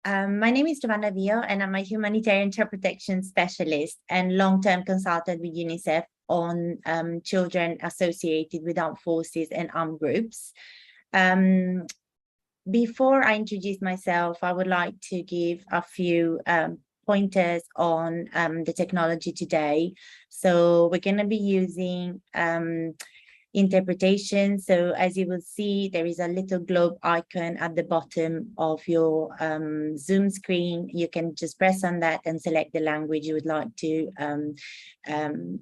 My name is Joanna Desmarquest, and I'm a humanitarian child protection specialist and long-term consultant with UNICEF on children associated with armed forces and armed groups. Before I introduce myself, I would like to give a few pointers on the technology today. So we're going to be using interpretation. So as you will see, there is a little globe icon at the bottom of your Zoom screen. You can just press on that and select the language you would like to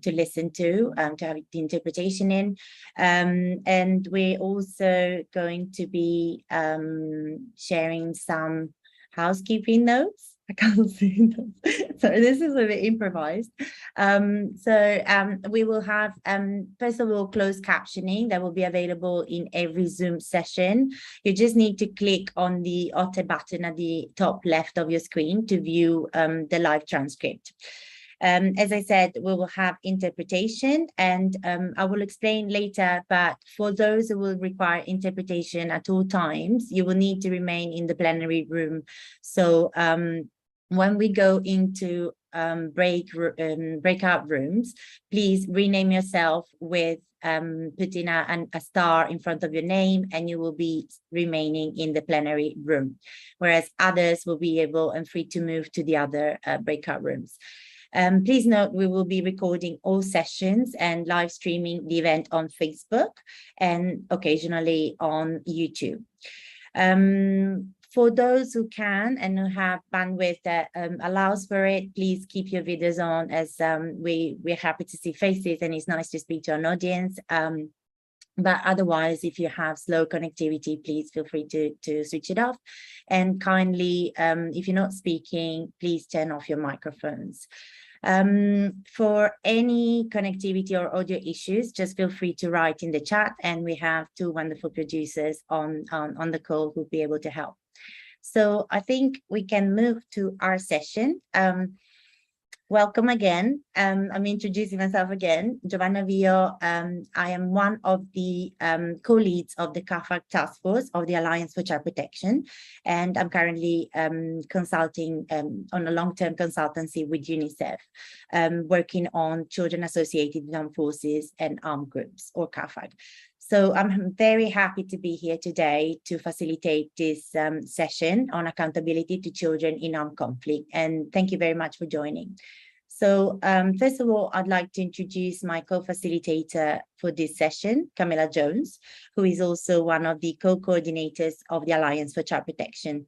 listen to have the interpretation in. And we're also going to be sharing some housekeeping notes. I can't see them. So this is a bit improvised. We will have, first of all, closed captioning that will be available in every Zoom session. You just need to click on the Otter button at the top left of your screen to view the live transcript. As I said, we will have interpretation, and I will explain later, but for those who will require interpretation at all times, you will need to remain in the plenary room. So when we go into breakout rooms, please rename yourself with putting a star in front of your name, and you will be remaining in the plenary room, whereas others will be able and free to move to the other breakout rooms. Please note, we will be recording all sessions and live streaming the event on Facebook and occasionally on YouTube. For those who can and who have bandwidth that allows for it, please keep your videos on, as we're happy to see faces and it's nice to speak to an audience. But otherwise, if you have slow connectivity, please feel free to switch it off. And kindly, if you're not speaking, please turn off your microphones. For any connectivity or audio issues, just feel free to write in the chat, and we have two wonderful producers on the call who'll be able to help. So I think we can move to our session. Welcome again. I'm introducing myself again, Joanna Desmarquest. I am one of the co-leads of the CAAFAG task force of the Alliance for Child Protection, and I'm currently consulting on a long-term consultancy with UNICEF, working on children associated with armed forces and armed groups, or CAAFAG. So I'm very happy to be here today to facilitate this session on accountability to children in armed conflict. And thank you very much for joining. So first of all, I'd like to introduce my co-facilitator for this session, Camilla Jones, who is also one of the co-coordinators of the Alliance for Child Protection.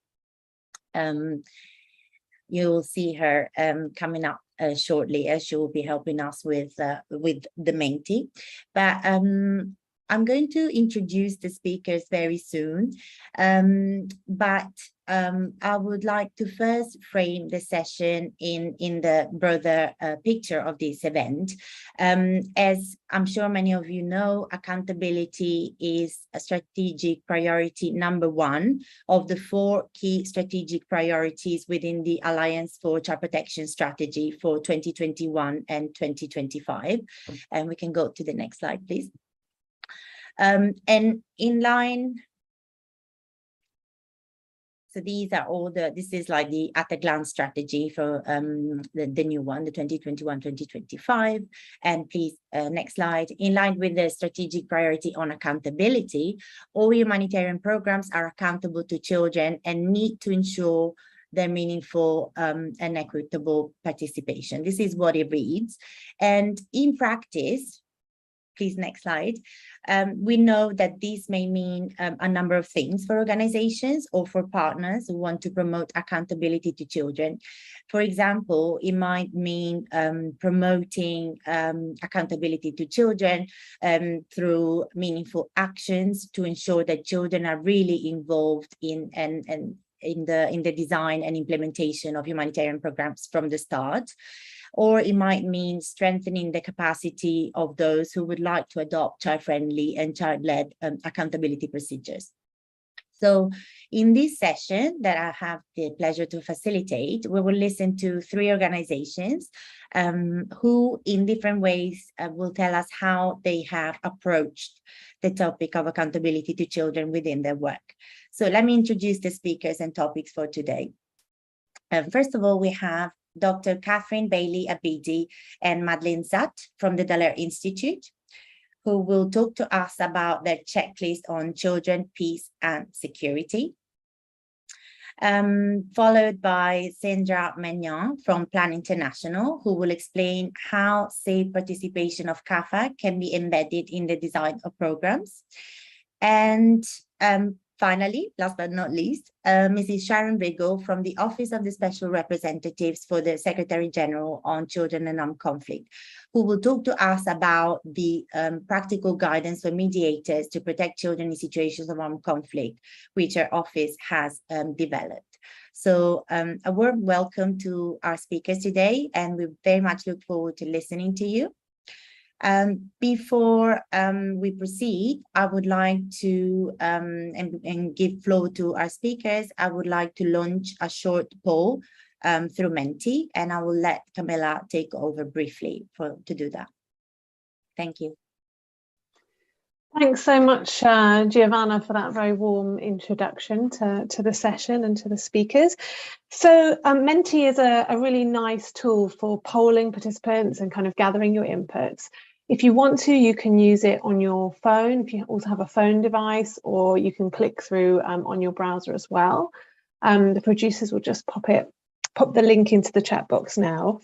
You'll see her coming up shortly, as she will be helping us with the Maignant. But I'm going to introduce the speakers very soon, but I would like to first frame the session in the broader picture of this event. As I'm sure many of you know, accountability is a strategic priority #1 of the 4 key strategic priorities within the Alliance for Child Protection strategy for 2021 and 2025. And we can go to the next slide, please. And in line, so these are all this is like the at a glance strategy for the new one, the 2021-2025. And please, next slide. In line with the strategic priority on accountability, all humanitarian programs are accountable to children and need to ensure their meaningful and equitable participation. This is what it reads. And in practice, please, next slide. We know that this may mean a number of things for organizations or for partners who want to promote accountability to children. For example, it might mean promoting accountability to children through meaningful actions to ensure that children are really involved in the design and implementation of humanitarian programs from the start. Or it might mean strengthening the capacity of those who would like to adopt child-friendly and child-led accountability procedures. So in this session that I have the pleasure to facilitate, we will listen to 3 organizations who in different ways will tell us how they have approached the topic of accountability to children within their work. So let me introduce the speakers and topics for today. First of all, we have Dr. Baillie Abidi and Madeline Zutt from the Dallaire Institute, who will talk to us about their checklist on children, peace, and security. Followed by Sandra Maignant from Plan International, who will explain how safe participation of CAAFAG can be embedded in the design of programs. And finally, last but not least, Mrs. Sharon Riggle from the Office of the Special Representatives for the Secretary General on Children and Armed Conflict, who will talk to us about the practical guidance for mediators to protect children in situations of armed conflict, which our office has developed. So a warm welcome to our speakers today, and we very much look forward to listening to you. Before we proceed, I would like to and give floor to our speakers. I would like to launch a short poll through Menti, and I will let Camilla take over briefly to do that. Thank you. Thanks so much, Giovanna, for that very warm introduction to the session and to the speakers. So Menti is a really nice tool for polling participants and kind of gathering your inputs. If you want to, you can use it on your phone, if you also have a phone device, or you can click through on your browser as well. The producers will just pop the link into the chat box now.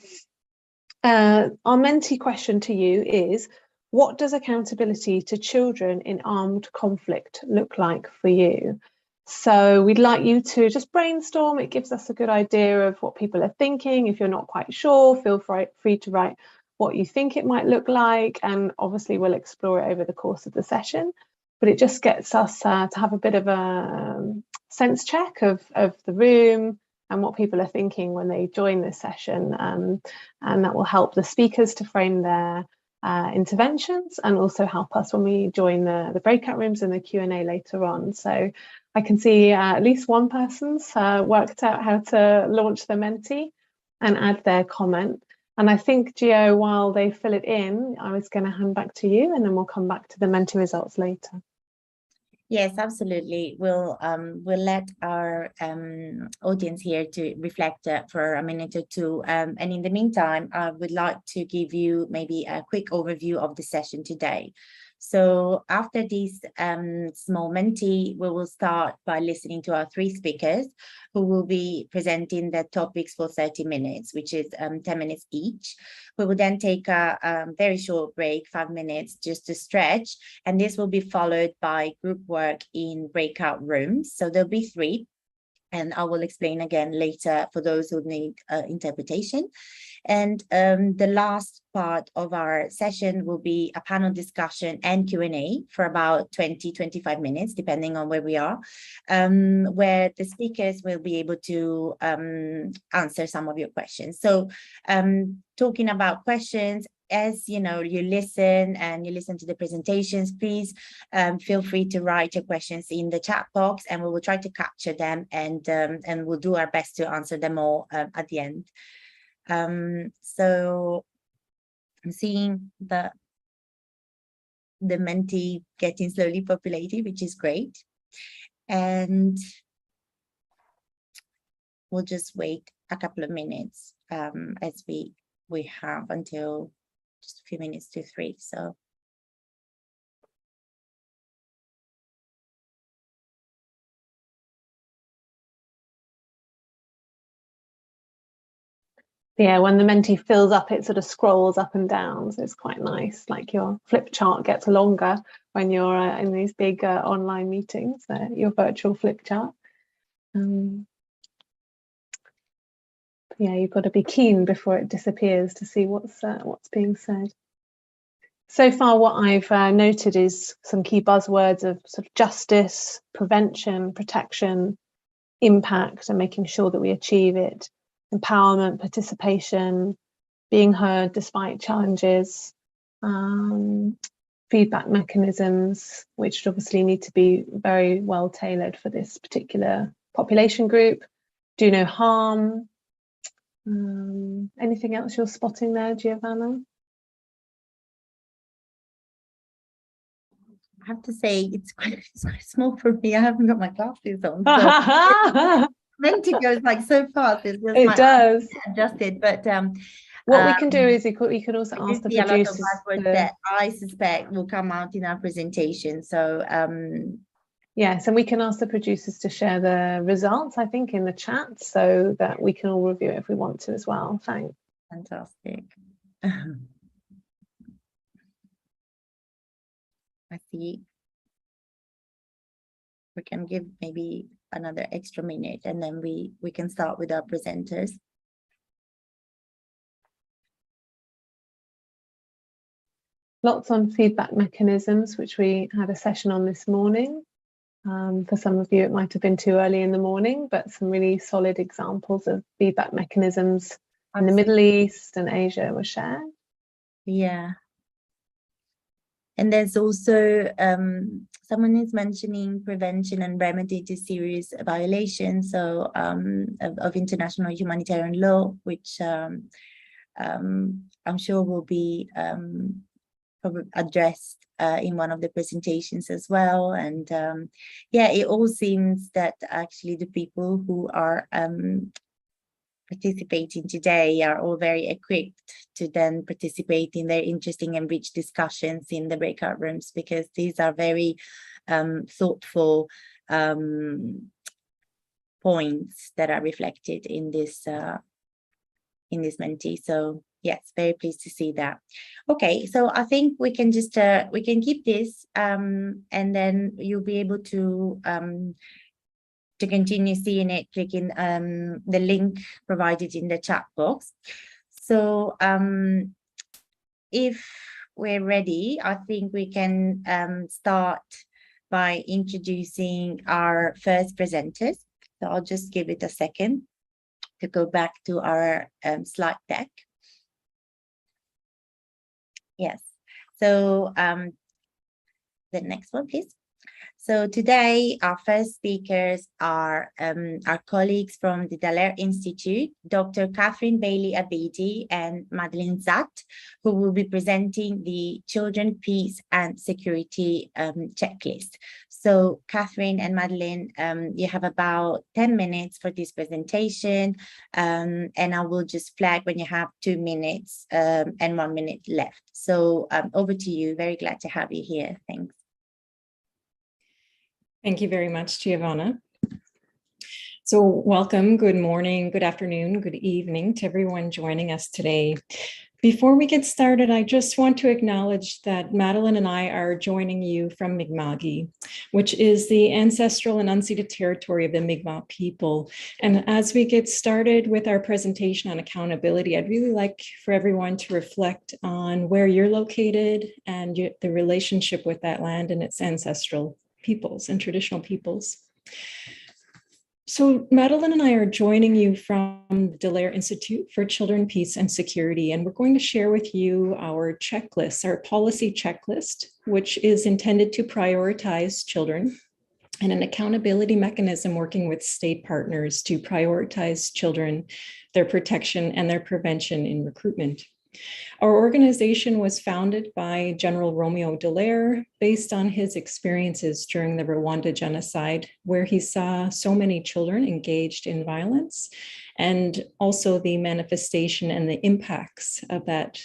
Our Menti question to you is, what does accountability to children in armed conflict look like for you? So we'd like you to just brainstorm. It gives us a good idea of what people are thinking. If you're not quite sure, feel free to write what you think it might look like. And obviously we'll explore it over the course of the session. But it just gets us to have a bit of a sense check of the room and what people are thinking when they join this session. And that will help the speakers to frame their interventions, and also help us when we join the breakout rooms and the Q&A later on. So I can see at least one person's worked out how to launch the Menti and add their comment. And I think, Gio, while they fill it in, I was going to hand back to you, and then we'll come back to the Menti results later. Yes, absolutely. We'll let our audience here to reflect for a minute or two. And in the meantime, I would like to give you maybe a quick overview of the session today. So after this small Menti, we will start by listening to our three speakers, who will be presenting their topics for 30 minutes, which is 10 minutes each. We will then take a very short break, 5 minutes, just to stretch. And this will be followed by group work in breakout rooms. So there'll be 3. And I will explain again later for those who need interpretation. And the last part of our session will be a panel discussion and Q&A for about 20-25 minutes, depending on where we are, where the speakers will be able to answer some of your questions. So talking about questions, as you know, you listen to the presentations, please feel free to write your questions in the chat box, and we will try to capture them, and we'll do our best to answer them all at the end. So I'm seeing the Menti getting slowly populated, which is great. And we'll just wait a couple of minutes as we have until just a few minutes to 3. So yeah, when the Menti fills up, it sort of scrolls up and down, so it's quite nice. Like your flip chart gets longer when you're in these big online meetings, your virtual flip chart. Yeah, you've got to be keen before it disappears to see what's being said. So far, what I've noted is some key buzzwords of sort of justice, prevention, protection, impact, and making sure that we achieve it. Empowerment, participation, being heard despite challenges, feedback mechanisms, which obviously need to be very well tailored for this particular population group. Do no harm. Anything else you're spotting there, Giovanna? I have to say it's quite small for me. I haven't got my glasses on. So Menti goes like so fast. It's just It does. adjusted, but what we can do is you can also we ask the see a lot of producers buzzwords that I suspect will come out in our presentation. So yes, and we can ask the producers to share the results, I think, in the chat so that we can all review it if we want to as well. Thanks. Fantastic. I see. We can give maybe another extra minute and then we can start with our presenters. Lots on feedback mechanisms, which we had a session on this morning. For some of you, it might have been too early in the morning, but some really solid examples of feedback mechanisms in the Middle East and Asia were shared. Yeah. And there's also someone is mentioning prevention and remedy to serious violations of international humanitarian law, which I'm sure will be probably addressed in one of the presentations as well. And yeah, it all seems that actually the people who are participating today are all very equipped to then participate in their interesting and rich discussions in the breakout rooms, because these are very thoughtful points that are reflected in this Menti. So yes, very pleased to see that. Okay, so I think we can just we can keep this and then you'll be able to continue seeing it, clicking the link provided in the chat box. So if we're ready, I think we can start by introducing our first presenters. So I'll just give it a second to go back to our slide deck. Yes, so the next one, please. So today, our first speakers are our colleagues from the Dallaire Institute, Dr. Catherine Baillie Abidi and Madeline Zutt, who will be presenting the Children, Peace and Security checklist. So Catherine and Madeline, you have about 10 minutes for this presentation, and I will just flag when you have 2 minutes and 1 minute left. So over to you. Very glad to have you here. Thanks. Thank you very much, Giovanna. So welcome, good morning, good afternoon, good evening to everyone joining us today. Before we get started, I just want to acknowledge that Madeline and I are joining you from Mi'kmaq, which is the ancestral and unceded territory of the Mi'kmaq people. And as we get started with our presentation on accountability, I'd really like for everyone to reflect on where you're located and the relationship with that land and its ancestral peoples and traditional peoples. So Madeline and I are joining you from the Dallaire Institute for Children, Peace and Security, and we're going to share with you our checklist, our policy checklist, which is intended to prioritize children, and an accountability mechanism working with state partners to prioritize children, their protection and their prevention in recruitment. Our organization was founded by General Romeo Dallaire based on his experiences during the Rwanda genocide, where he saw so many children engaged in violence, and also the manifestation and the impacts of that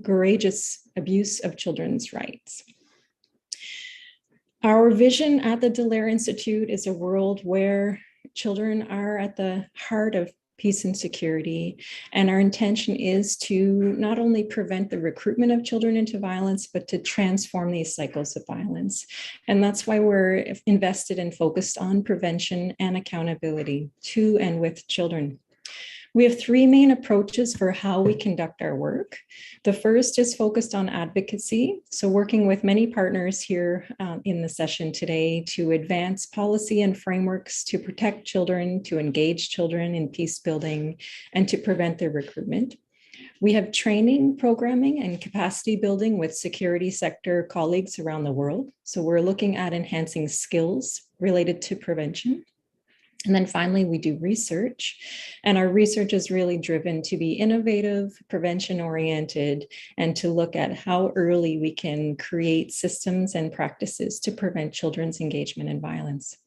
courageous abuse of children's rights. Our vision at the Dallaire Institute is a world where children are at the heart of peace and security. And our intention is to not only prevent the recruitment of children into violence, but to transform these cycles of violence. And that's why we're invested and focused on prevention and accountability to and with children. We have 3 main approaches for how we conduct our work. The first is focused on advocacy. So working with many partners here in the session today to advance policy and frameworks to protect children, to engage children in peace building, and to prevent their recruitment. We have training, programming, and capacity building with security sector colleagues around the world. So we're looking at enhancing skills related to prevention. And then finally, we do research, and our research is really driven to be innovative, prevention-oriented, and to look at how early we can create systems and practices to prevent children's engagement in violence.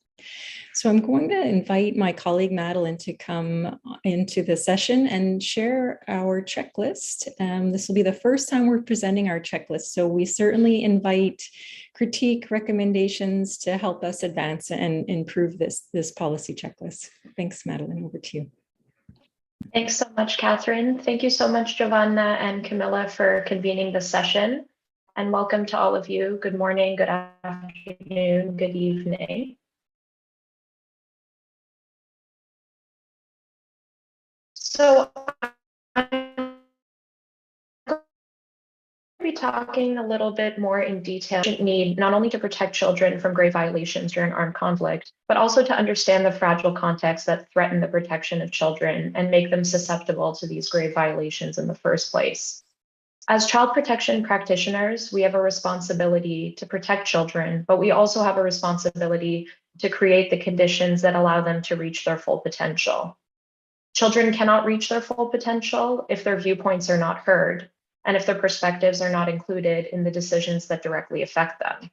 So I'm going to invite my colleague Madeline to come into the session and share our checklist. This will be the first time we're presenting our checklist, so we certainly invite critique, recommendations to help us advance and improve this policy checklist. Thanks, Madeline, over to you. Thanks so much, Catherine. Thank you so much, Joanna and Camilla, for convening the session. And welcome to all of you. Good morning, good afternoon, good evening. So I'm going to be talking a little bit more in detail. Need not only to protect children from grave violations during armed conflict, but also to understand the fragile contexts that threaten the protection of children and make them susceptible to these grave violations in the first place. As child protection practitioners, we have a responsibility to protect children, but we also have a responsibility to create the conditions that allow them to reach their full potential. Children cannot reach their full potential if their viewpoints are not heard and if their perspectives are not included in the decisions that directly affect them.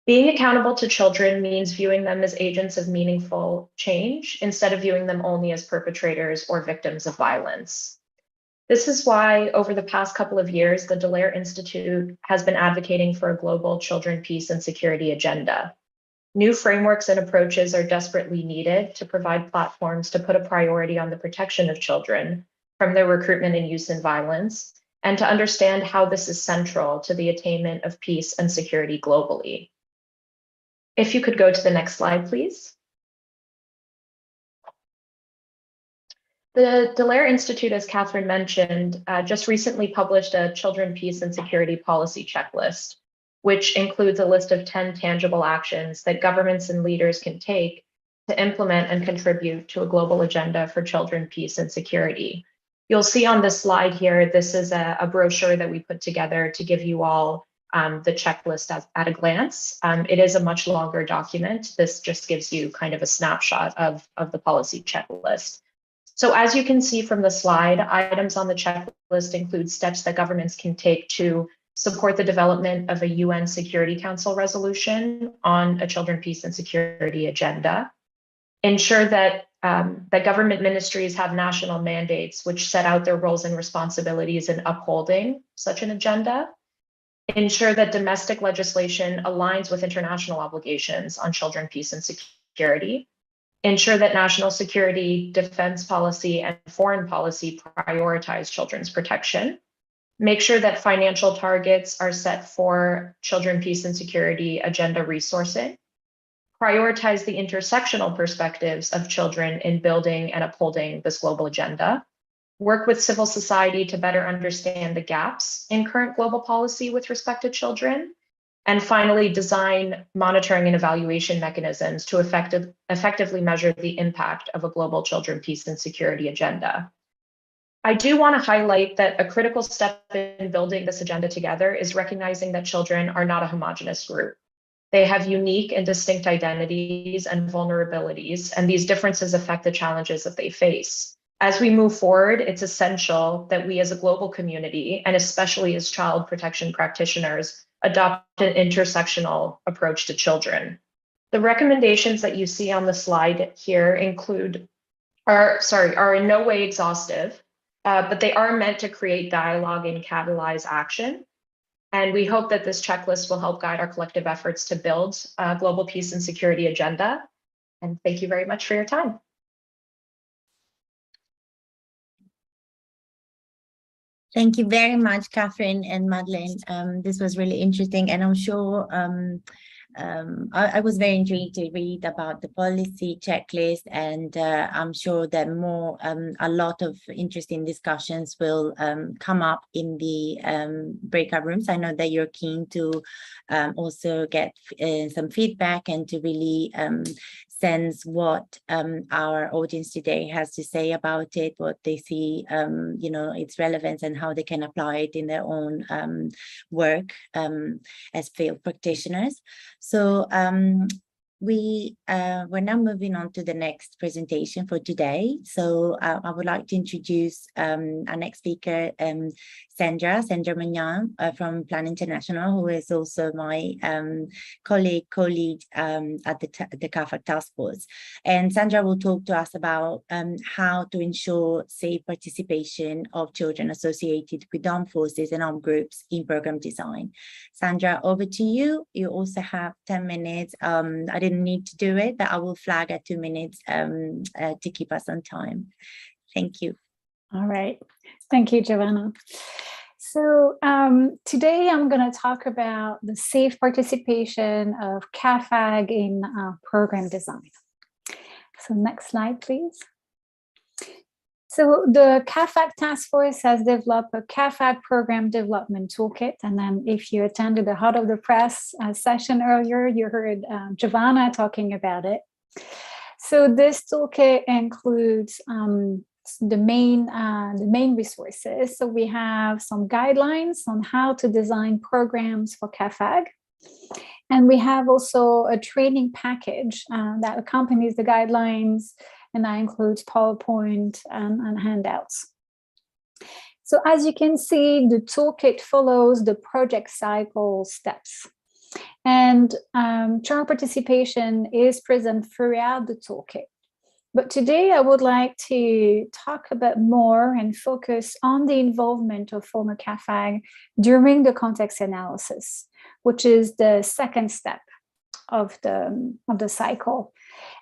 Being accountable to children means viewing them as agents of meaningful change instead of viewing them only as perpetrators or victims of violence. This is why, over the past couple of years, the Dallaire Institute has been advocating for a global children, peace, and security agenda. New frameworks and approaches are desperately needed to provide platforms to put a priority on the protection of children from their recruitment and use in violence, and to understand how this is central to the attainment of peace and security globally. If you could go to the next slide, please. The Dallaire Institute, as Catherine mentioned, just recently published a Children, Peace, and Security Policy Checklist, which includes a list of 10 tangible actions that governments and leaders can take to implement and contribute to a global agenda for children, peace, and security. You'll see on this slide here, this is a brochure that we put together to give you all the checklist at a glance. It is a much longer document. This just gives you kind of a snapshot of the policy checklist. So as you can see from the slide, items on the checklist include steps that governments can take to support the development of a UN Security Council resolution on a children, peace, and security agenda, ensure that that government ministries have national mandates which set out their roles and responsibilities in upholding such an agenda, ensure that domestic legislation aligns with international obligations on children, peace, and security, ensure that national security, defense policy, and foreign policy prioritize children's protection, make sure that financial targets are set for children, peace, and security agenda resourcing, prioritize the intersectional perspectives of children in building and upholding this global agenda, work with civil society to better understand the gaps in current global policy with respect to children, and finally, design monitoring and evaluation mechanisms to effectively measure the impact of a global children, peace, and security agenda. I do want to highlight that a critical step in building this agenda together is recognizing that children are not a homogeneous group. They have unique and distinct identities and vulnerabilities, and these differences affect the challenges that they face. As we move forward, it's essential that we as a global community, and especially as child protection practitioners, adopt an intersectional approach to children. The recommendations that you see on the slide here are in no way exhaustive, but they are meant to create dialogue and catalyze action. And we hope that this checklist will help guide our collective efforts to build a global peace and security agenda. And thank you very much for your time. Thank you very much, Catherine and Madeline. This was really interesting, and I'm sure I was very intrigued to read about the policy checklist, and I'm sure that a lot of interesting discussions will come up in the breakout rooms. I know that you're keen to also get some feedback and to really sense what our audience today has to say about it, what they see, its relevance and how they can apply it in their own work as field practitioners. So we're now moving on to the next presentation for today. So I would like to introduce our next speaker, Sandra Maignant from Plan International, who is also my co-lead at the CAAFAG task force. And Sandra will talk to us about how to ensure safe participation of children associated with armed forces and armed groups in program design. Sandra, over to you. You also have 10 minutes. I didn't need to do it, but I will flag at 2 minutes to keep us on time. Thank you. All right. Thank you, Joanna. So today I'm going to talk about the safe participation of CAAFAG in program design. So next slide, please. So the CAAFAG task force has developed a CAAFAG program development toolkit. And then if you attended the Hot of the Press session earlier, you heard Joanna talking about it. So this toolkit includes the main resources. So we have some guidelines on how to design programs for CAAFAG. And we have also a training package that accompanies the guidelines, and that includes PowerPoint and handouts. So as you can see, the toolkit follows the project cycle steps. And child participation is present throughout the toolkit. But today I would like to talk a bit more and focus on the involvement of former CAAFAG during the context analysis, which is the second step of the cycle.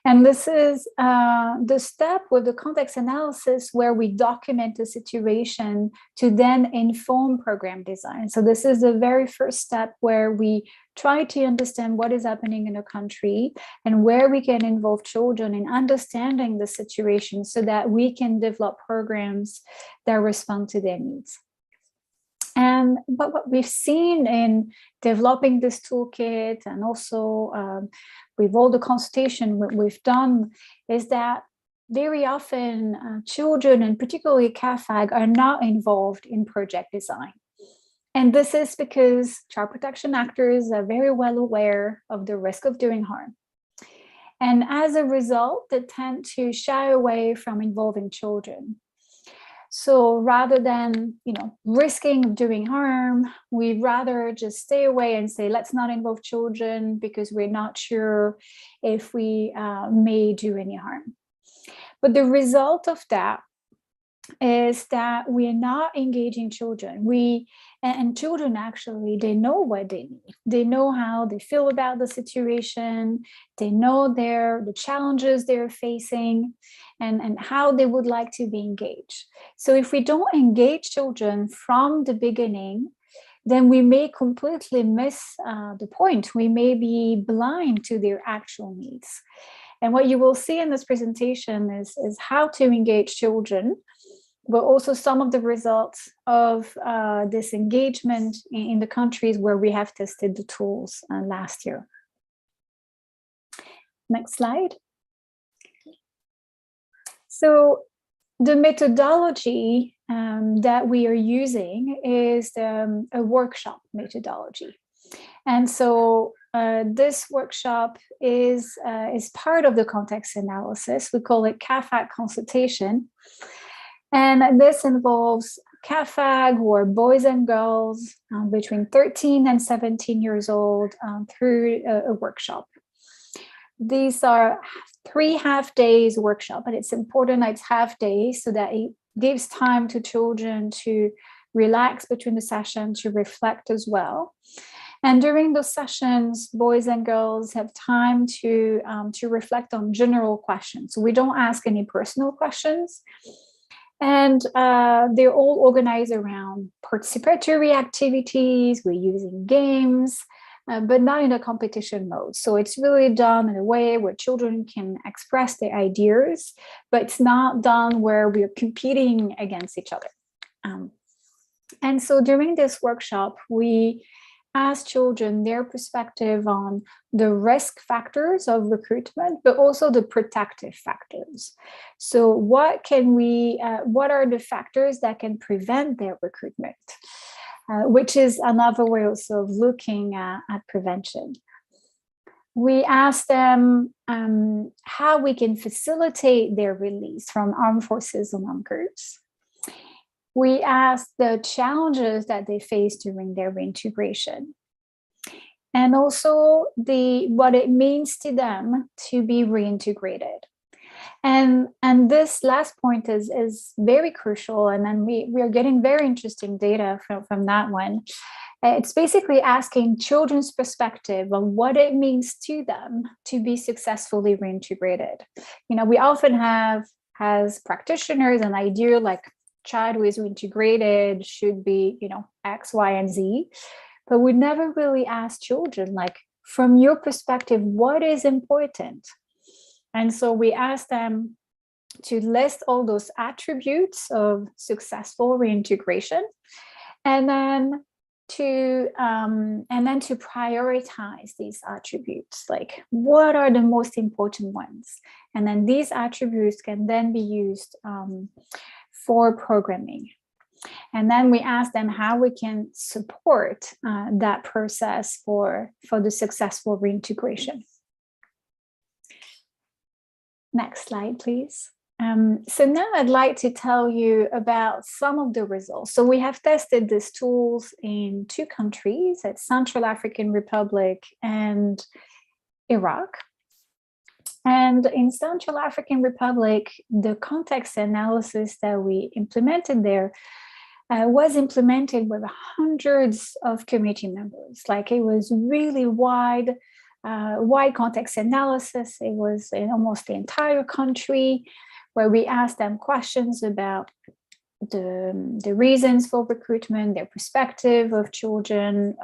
And this is the step with the context analysis where we document the situation to then inform program design. So this is the very first step where we try to understand what is happening in the country and where we can involve children in understanding the situation so that we can develop programs that respond to their needs. And but what we've seen in developing this toolkit and also with all the consultation we've done is that very often children and particularly CAAFAG are not involved in project design. And this is because child protection actors are very well aware of the risk of doing harm. And as a result, they tend to shy away from involving children. So rather than, risking doing harm, we'd rather just stay away and say, let's not involve children because we're not sure if we may do any harm. But the result of that is that we're not engaging children. And children actually, they know what they need. They know how they feel about the situation. They know the challenges they're facing and how they would like to be engaged. So if we don't engage children from the beginning, then we may completely miss the point. We may be blind to their actual needs. And what you will see in this presentation is how to engage children, but also some of the results of this engagement in the countries where we have tested the tools last year. Next slide. So the methodology that we are using is a workshop methodology. And so this workshop is part of the context analysis. We call it CAAFAG consultation. And this involves CAAFAG, who are boys and girls between 13 and 17 years old through a workshop. These are 3 half-days workshop, and it's important that it's half days so that it gives time to children to relax between the sessions, to reflect as well. And during those sessions, boys and girls have time to reflect on general questions. So we don't ask any personal questions. And they're all organized around participatory activities. We're using games, but not in a competition mode. So it's really done in a way where children can express their ideas, but it's not done where we're competing against each other. And so during this workshop, we ask children their perspective on the risk factors of recruitment, but also the protective factors. So what are the factors that can prevent their recruitment, which is another way also of looking at prevention. We asked them how we can facilitate their release from armed forces and armed groups. We asked the challenges that they face during their reintegration, and also what it means to them to be reintegrated. And this last point is very crucial. And then we are getting very interesting data from that one. It's basically asking children's perspective on what it means to them to be successfully reintegrated. You know, we often have, as practitioners, an idea like child who is reintegrated should be, you know, X, Y, and Z, but we never really ask children, like, from your perspective, what is important? And so we asked them to list all those attributes of successful reintegration, and then to prioritize these attributes, like what are the most important ones, and then these attributes can then be used for programming. And then we ask them how we can support that process for the successful reintegration. Next slide, please. So now I'd like to tell you about some of the results. So we have tested these tools in 2 countries, at Central African Republic and Iraq. And in Central African Republic, the context analysis that we implemented there was implemented with hundreds of community members. Like, it was really wide context analysis. It was in almost the entire country, where we asked them questions about the reasons for recruitment, their perspective of children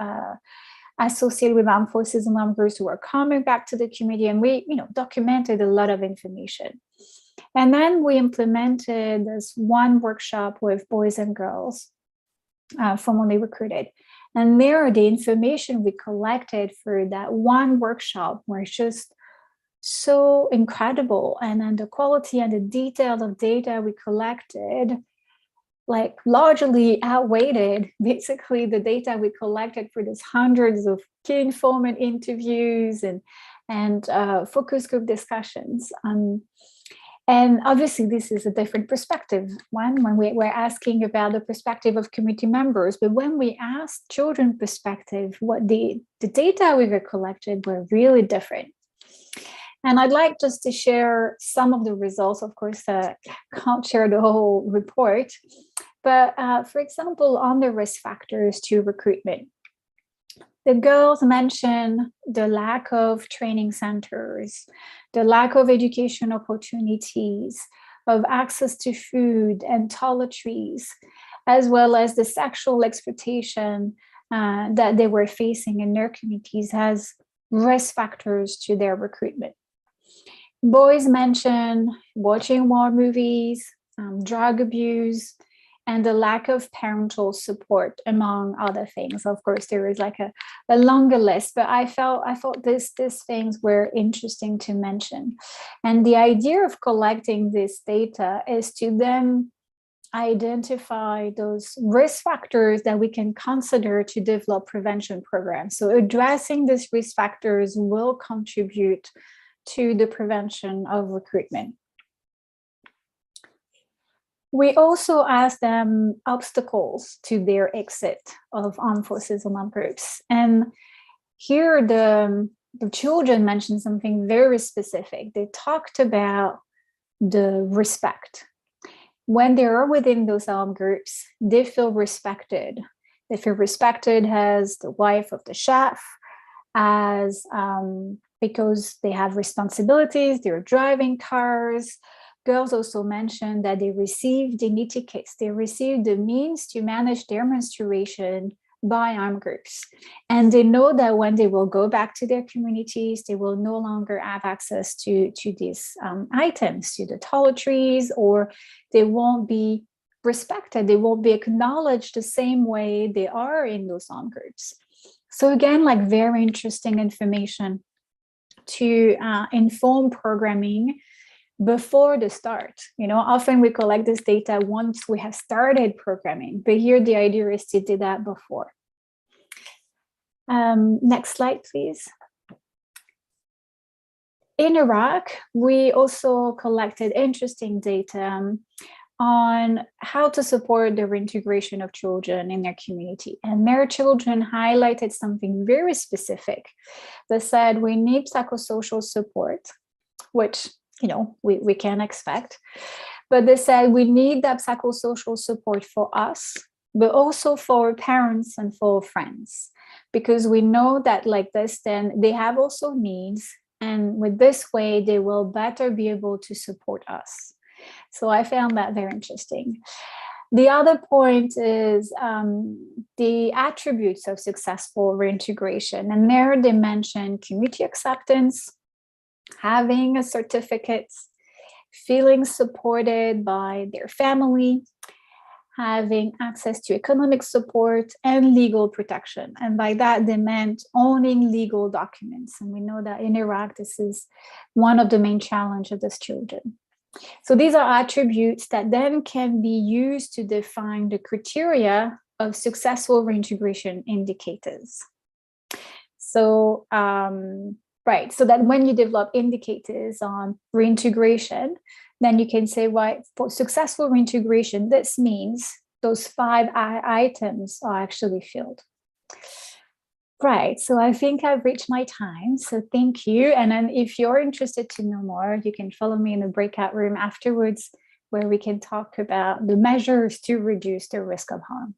associated with armed forces and armed groups who are coming back to the community. And we, documented a lot of information. And then we implemented this one workshop with boys and girls formerly recruited. And there, the information we collected for that one workshop was just so incredible. And then the quality and the detail of data we collected, like, largely outweighed basically the data we collected for these hundreds of key informant interviews and focus group discussions. And obviously, this is a different perspective when we're asking about the perspective of community members. But when we asked children perspective, what the data we collected were really different. And I'd like just to share some of the results. Of course, I can't share the whole report. But for example, on the risk factors to recruitment, the girls mention the lack of training centers, the lack of education opportunities, of access to food and toiletries, as well as the sexual exploitation that they were facing in their communities as risk factors to their recruitment. Boys mention watching war movies, drug abuse, and the lack of parental support, among other things. Of course, there is like a longer list, but I thought these things were interesting to mention. And the idea of collecting this data is to then identify those risk factors that we can consider to develop prevention programs. So addressing these risk factors will contribute to the prevention of recruitment. We also asked them obstacles to their exit of armed forces and armed groups. And here the children mentioned something very specific. They talked about the respect. When they are within those armed groups, they feel respected. They feel respected as the wife of the chef, as because they have responsibilities, they're driving cars. Girls also mentioned that they received dignity kits. They received the means to manage their menstruation by armed groups. And they know that when they will go back to their communities, they will no longer have access to these items, to the toiletries, or they won't be respected. They won't be acknowledged the same way they are in those armed groups. So again, like, very interesting information to inform programming before the start. Often we collect this data once we have started programming, but here the idea is to do that before. Next slide, please. in Iraq, we also collected interesting data on how to support the reintegration of children in their community. And their children highlighted something very specific. They said we need psychosocial support, which, you know, we can expect. But they said we need that psychosocial support for us, but also for parents and for friends, because we know that like this, then they have also needs. And with this way, they will better be able to support us. So I found that very interesting. The other point is the attributes of successful reintegration. And there they mentioned community acceptance, having a certificate, feeling supported by their family, having access to economic support and legal protection. And by that, they meant owning legal documents. And we know that in Iraq, this is one of the main challenges of these children. So these are attributes that then can be used to define the criteria of successful reintegration indicators. So, right, so that when you develop indicators on reintegration, then you can say, right, for successful reintegration, this means those 5 items are actually filled. Right, so I think I've reached my time, so thank you. And then if you're interested to know more, you can follow me in the breakout room afterwards, where we can talk about the measures to reduce the risk of harm.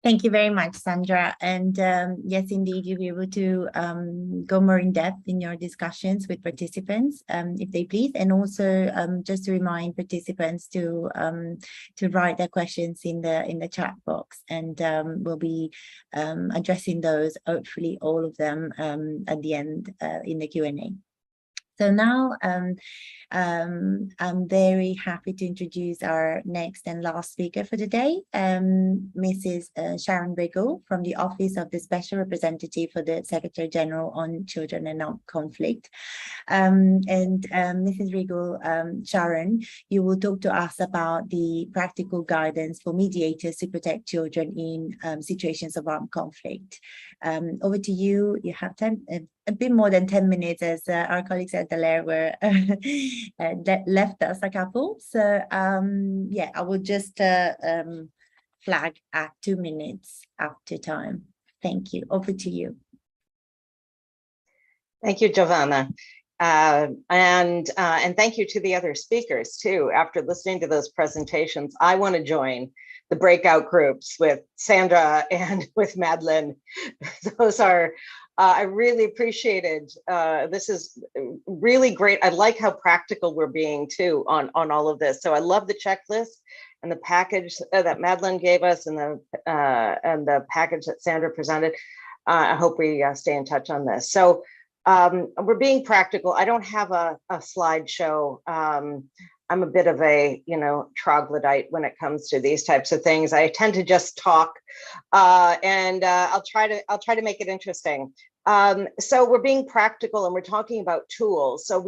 Thank you very much, Sandra. And yes, indeed, you'll be able to go more in depth in your discussions with participants, if they please. And also just to remind participants to write their questions in the chat box, and we'll be addressing those, hopefully all of them, at the end in the Q&A. So now I'm very happy to introduce our next and last speaker for today, Mrs. Sharon Riggle from the Office of the Special Representative for the Secretary General on Children and Armed Conflict. Mrs. Riggle, Sharon, you will talk to us about the practical guidance for mediators to protect children in situations of armed conflict. Over to you. You have a bit more than 10 minutes, as our colleagues at Dallaire were left us a couple. So yeah, I will just flag at 2 minutes after time. Thank you. Over to you. Thank you, Joanna. And thank you to the other speakers too. After listening to those presentations, I want to join the breakout groups with Sandra and with Madeline. Those are, I really appreciated, this is really great. I like how practical we're being too on all of this. So I love the checklist and the package that Madeline gave us, and the package that Sandra presented. I hope we stay in touch on this. So we're being practical. I don't have a slideshow. I'm a bit of a, troglodyte when it comes to these types of things. I tend to just talk, and I'll try to make it interesting. So we're being practical, and we're talking about tools. So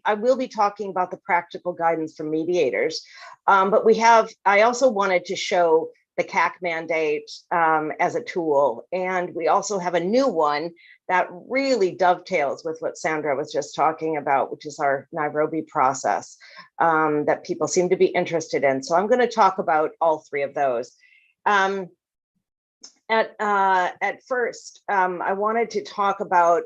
I will be talking about the practical guidance for mediators, but I also wanted to show the CAAFAG mandate as a tool, and we also have a new one that really dovetails with what Sandra was just talking about, which is our Nairobi process that people seem to be interested in. So I'm going to talk about all 3 of those. At first, I wanted to talk about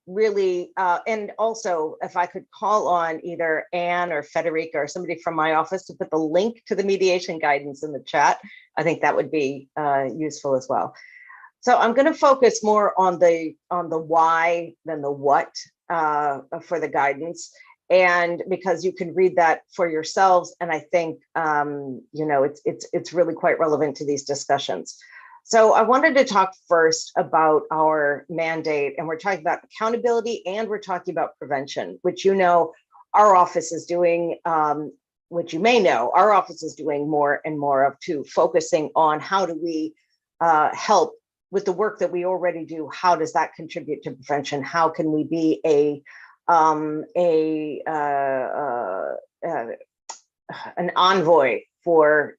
really, and also if I could call on either Anne or Federica or somebody from my office to put the link to the mediation guidance in the chat, I think that would be useful as well. So I'm going to focus more on the why than the what for the guidance, and because you can read that for yourselves, and I think it's really quite relevant to these discussions. So I wanted to talk first about our mandate, and we're talking about accountability and we're talking about prevention, which our office is doing, which you may know, our office is doing more and more of too, focusing on how do we help with the work that we already do. How does that contribute to prevention? How can we be an envoy for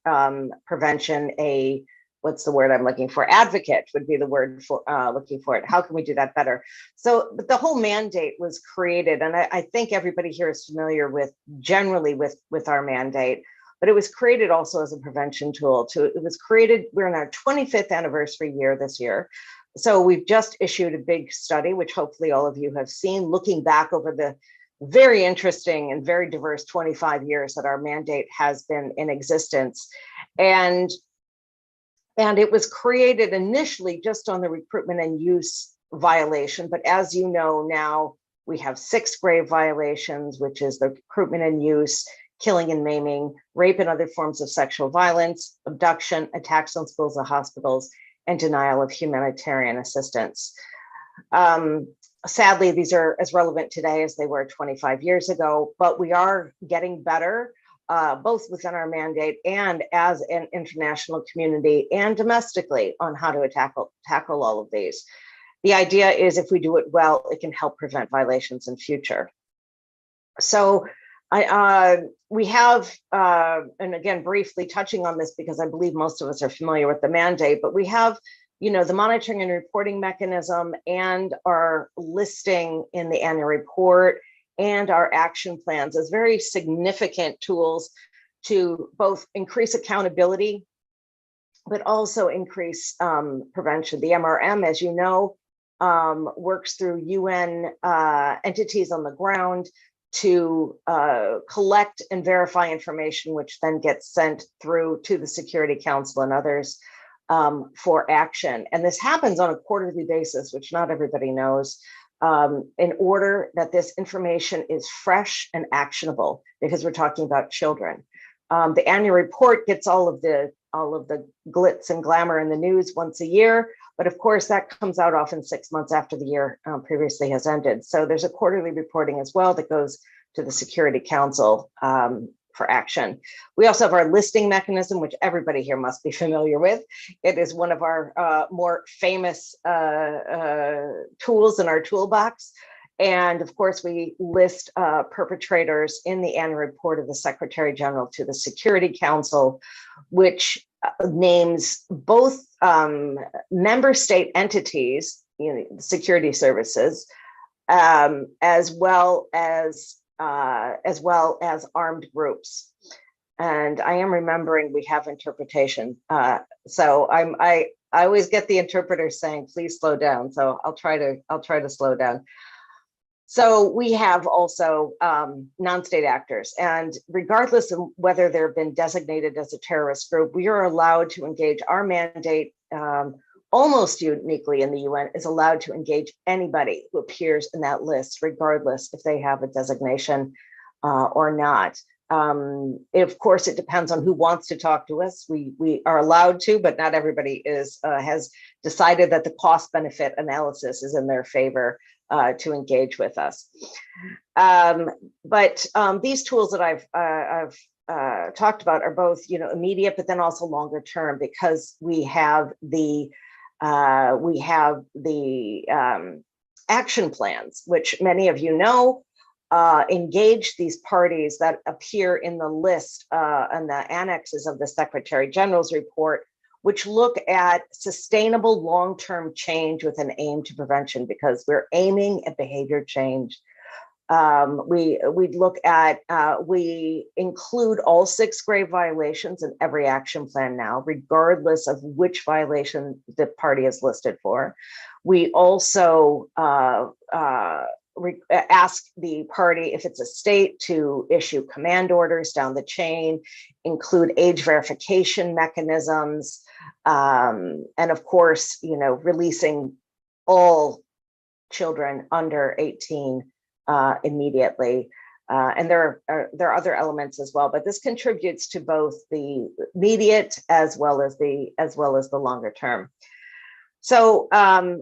prevention, a what's the word I'm looking for? Advocate would be the word for looking for it. How can we do that better? So the whole mandate was created, and I think everybody here is familiar with generally with our mandate, but it was created also as a prevention tool. It was created, we're in our 25th anniversary year this year. So we've just issued a big study, which hopefully all of you have seen, looking back over the very interesting and very diverse 25 years that our mandate has been in existence. And it was created initially just on the recruitment and use violation. But as you know, now we have 6 grave violations, which is the recruitment and use, killing and maiming, rape and other forms of sexual violence, abduction, attacks on schools and hospitals, and denial of humanitarian assistance. Sadly, these are as relevant today as they were 25 years ago, but we are getting better, both within our mandate and as an international community and domestically, on how to tackle all of these. The idea is if we do it well, it can help prevent violations in future. So we have, and again, briefly touching on this because I believe most of us are familiar with the mandate, but we have, the monitoring and reporting mechanism and our listing in the annual report and our action plans as very significant tools to both increase accountability, but also increase prevention. The MRM, as you know, works through UN entities on the ground to collect and verify information, which then gets sent through to the Security Council and others for action. And this happens on a quarterly basis, which not everybody knows, in order that this information is fresh and actionable, because we're talking about children. The annual report gets all of the glitz and glamour in the news once a year, but of course that comes out often 6 months after the year previously has ended. So there's a quarterly reporting as well that goes to the Security Council for action. We also have our listing mechanism, which everybody here must be familiar with. It is one of our more famous tools in our toolbox. And of course, we list perpetrators in the annual report of the Secretary General to the Security Council, which names both member state entities, security services, as well as armed groups. And I am remembering we have interpretation. So I always get the interpreter saying, please slow down. So I'll try to slow down. So we have also non-state actors, and regardless of whether they've been designated as a terrorist group, we are allowed to engage. Our mandate, almost uniquely in the UN, is allowed to engage anybody who appears in that list, regardless if they have a designation or not. Of course, it depends on who wants to talk to us. We are allowed to, but not everybody has decided that the cost-benefit analysis is in their favor to engage with us. But these tools that I've talked about are both, immediate, but then also longer term, because we have the action plans, which many of you know, engage these parties that appear in the list and the annexes of the Secretary General's report, which look at sustainable long-term change with an aim to prevention, because we're aiming at behavior change. We include all 6 grave violations in every action plan now, regardless of which violation the party is listed for. We also ask the party, if it's a state, to issue command orders down the chain, include age verification mechanisms, and of course, releasing all children under 18 immediately. And there are other elements as well, but this contributes to both the immediate as well as the longer term. So that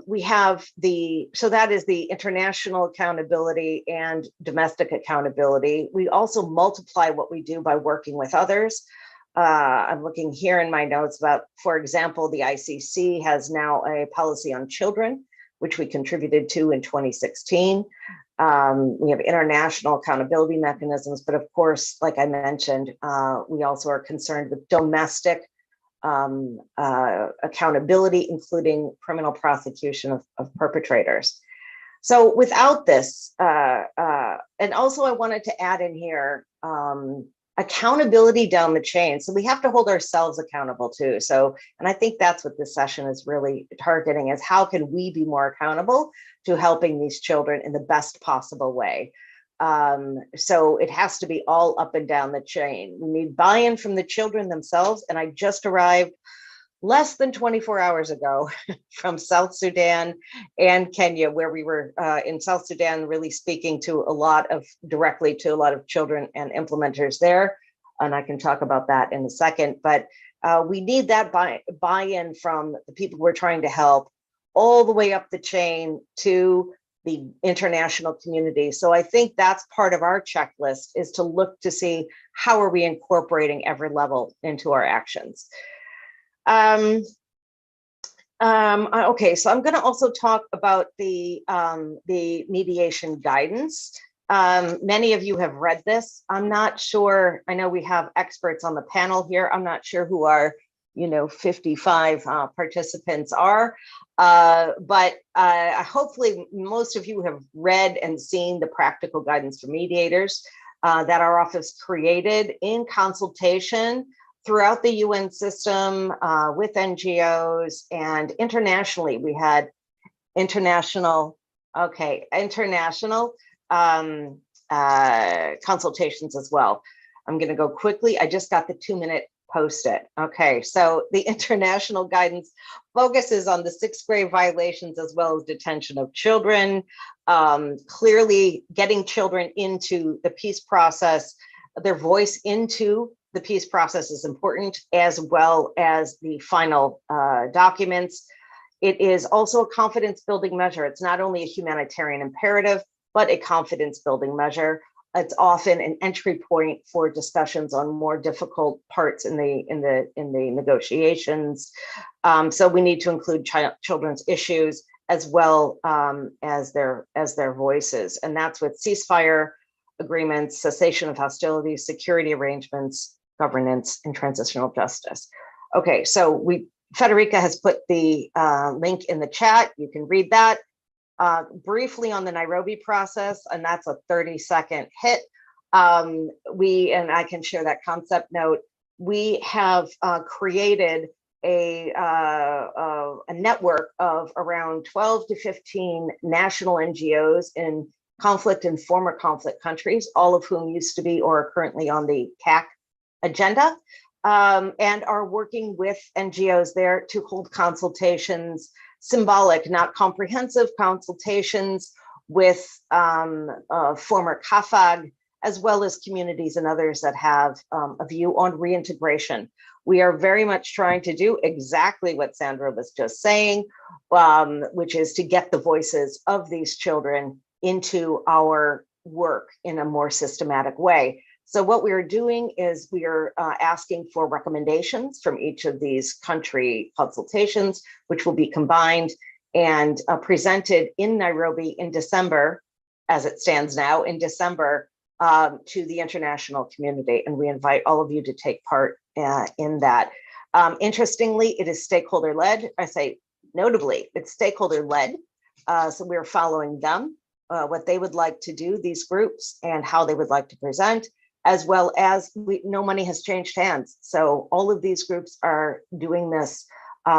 is the international accountability and domestic accountability. We also multiply what we do by working with others. I'm looking here in my notes about, for example, the ICC has now a policy on children, which we contributed to in 2016. We have international accountability mechanisms, but of course, like I mentioned, we also are concerned with domestic accountability, including criminal prosecution of perpetrators. So without this, and also I wanted to add in here, accountability down the chain. So we have to hold ourselves accountable too. So, and I think that's what this session is really targeting, is how can we be more accountable to helping these children in the best possible way. So it has to be all up and down the chain. We need buy-in from the children themselves. And I just arrived less than 24 hours ago from South Sudan and Kenya, where we were in South Sudan, really speaking to directly to a lot of children and implementers there. And I can talk about that in a second, but we need that buy-in from the people we're trying to help all the way up the chain to the international community. So I think that's part of our checklist, is to look to see how are we incorporating every level into our actions. Okay, so I'm going to also talk about the mediation guidance. Many of you have read this. I'm not sure, I know we have experts on the panel here. I'm not sure who our 55 participants are, but hopefully most of you have read and seen the practical guidance for mediators that our office created in consultation throughout the UN system with NGOs, and internationally. We had international consultations as well. I'm going to go quickly. I just got the 2-minute post-it. Okay, so the international guidance focuses on the 6th grade violations as well as detention of children, clearly getting children into the peace process, their voice into the peace process is important, as well as the final documents. It is also a confidence building measure. It's not only a humanitarian imperative, but a confidence building measure. It's often an entry point for discussions on more difficult parts in the negotiations. So we need to include children's issues as well as their voices, and that's with ceasefire agreements, cessation of hostilities, security arrangements, governance, and transitional justice. Okay, so Federica has put the link in the chat. You can read that. Briefly on the Nairobi process, and that's a 30-second hit. And I can share that concept note. We have created a network of around 12 to 15 national NGOs in conflict and former conflict countries, all of whom used to be or are currently on the CAC agenda, and are working with NGOs there to hold consultations, symbolic, not comprehensive consultations with former CAAFAG, as well as communities and others that have a view on reintegration. We are very much trying to do exactly what Sandra was just saying, which is to get the voices of these children into our work in a more systematic way. So what we are doing is we are asking for recommendations from each of these country consultations, which will be combined and presented in Nairobi in December, as it stands now, in December, to the international community. And we invite all of you to take part in that. Interestingly, it is stakeholder-led. I say notably, it's stakeholder-led. So we're following them, what they would like to do, these groups, and how they would like to present, as well as no money has changed hands. So all of these groups are doing this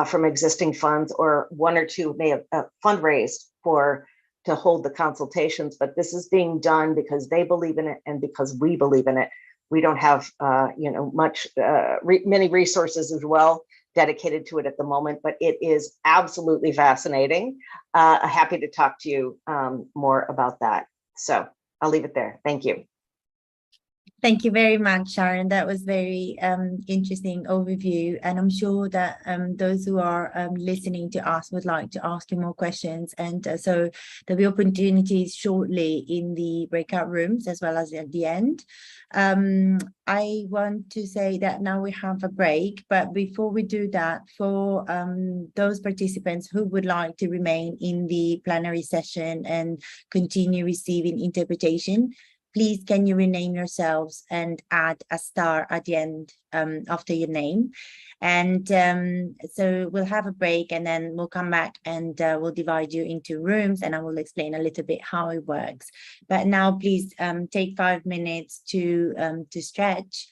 from existing funds, or one or two may have fundraised to hold the consultations, but this is being done because they believe in it and because we believe in it. We don't have many resources as well dedicated to it at the moment, but it is absolutely fascinating. Happy to talk to you more about that. So I'll leave it there. Thank you. Thank you very much, Sharon. That was very interesting overview, and I'm sure that those who are listening to us would like to ask you more questions, and so there'll be opportunities shortly in the breakout rooms as well as at the end. I want to say that now we have a break, but before we do that, for those participants who would like to remain in the plenary session and continue receiving interpretation, please can you rename yourselves and add a star at the end after your name. And so we'll have a break and then we'll come back and we'll divide you into rooms and I will explain a little bit how it works. But now please take 5 minutes to stretch,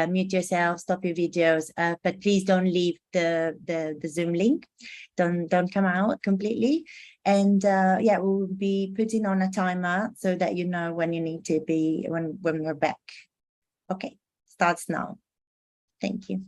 mute yourself, stop your videos, but please don't leave the Zoom link. Don't come out completely. And yeah, we'll be putting on a timer so that you know when you need to be, when we're back. Okay, starts now. Thank you.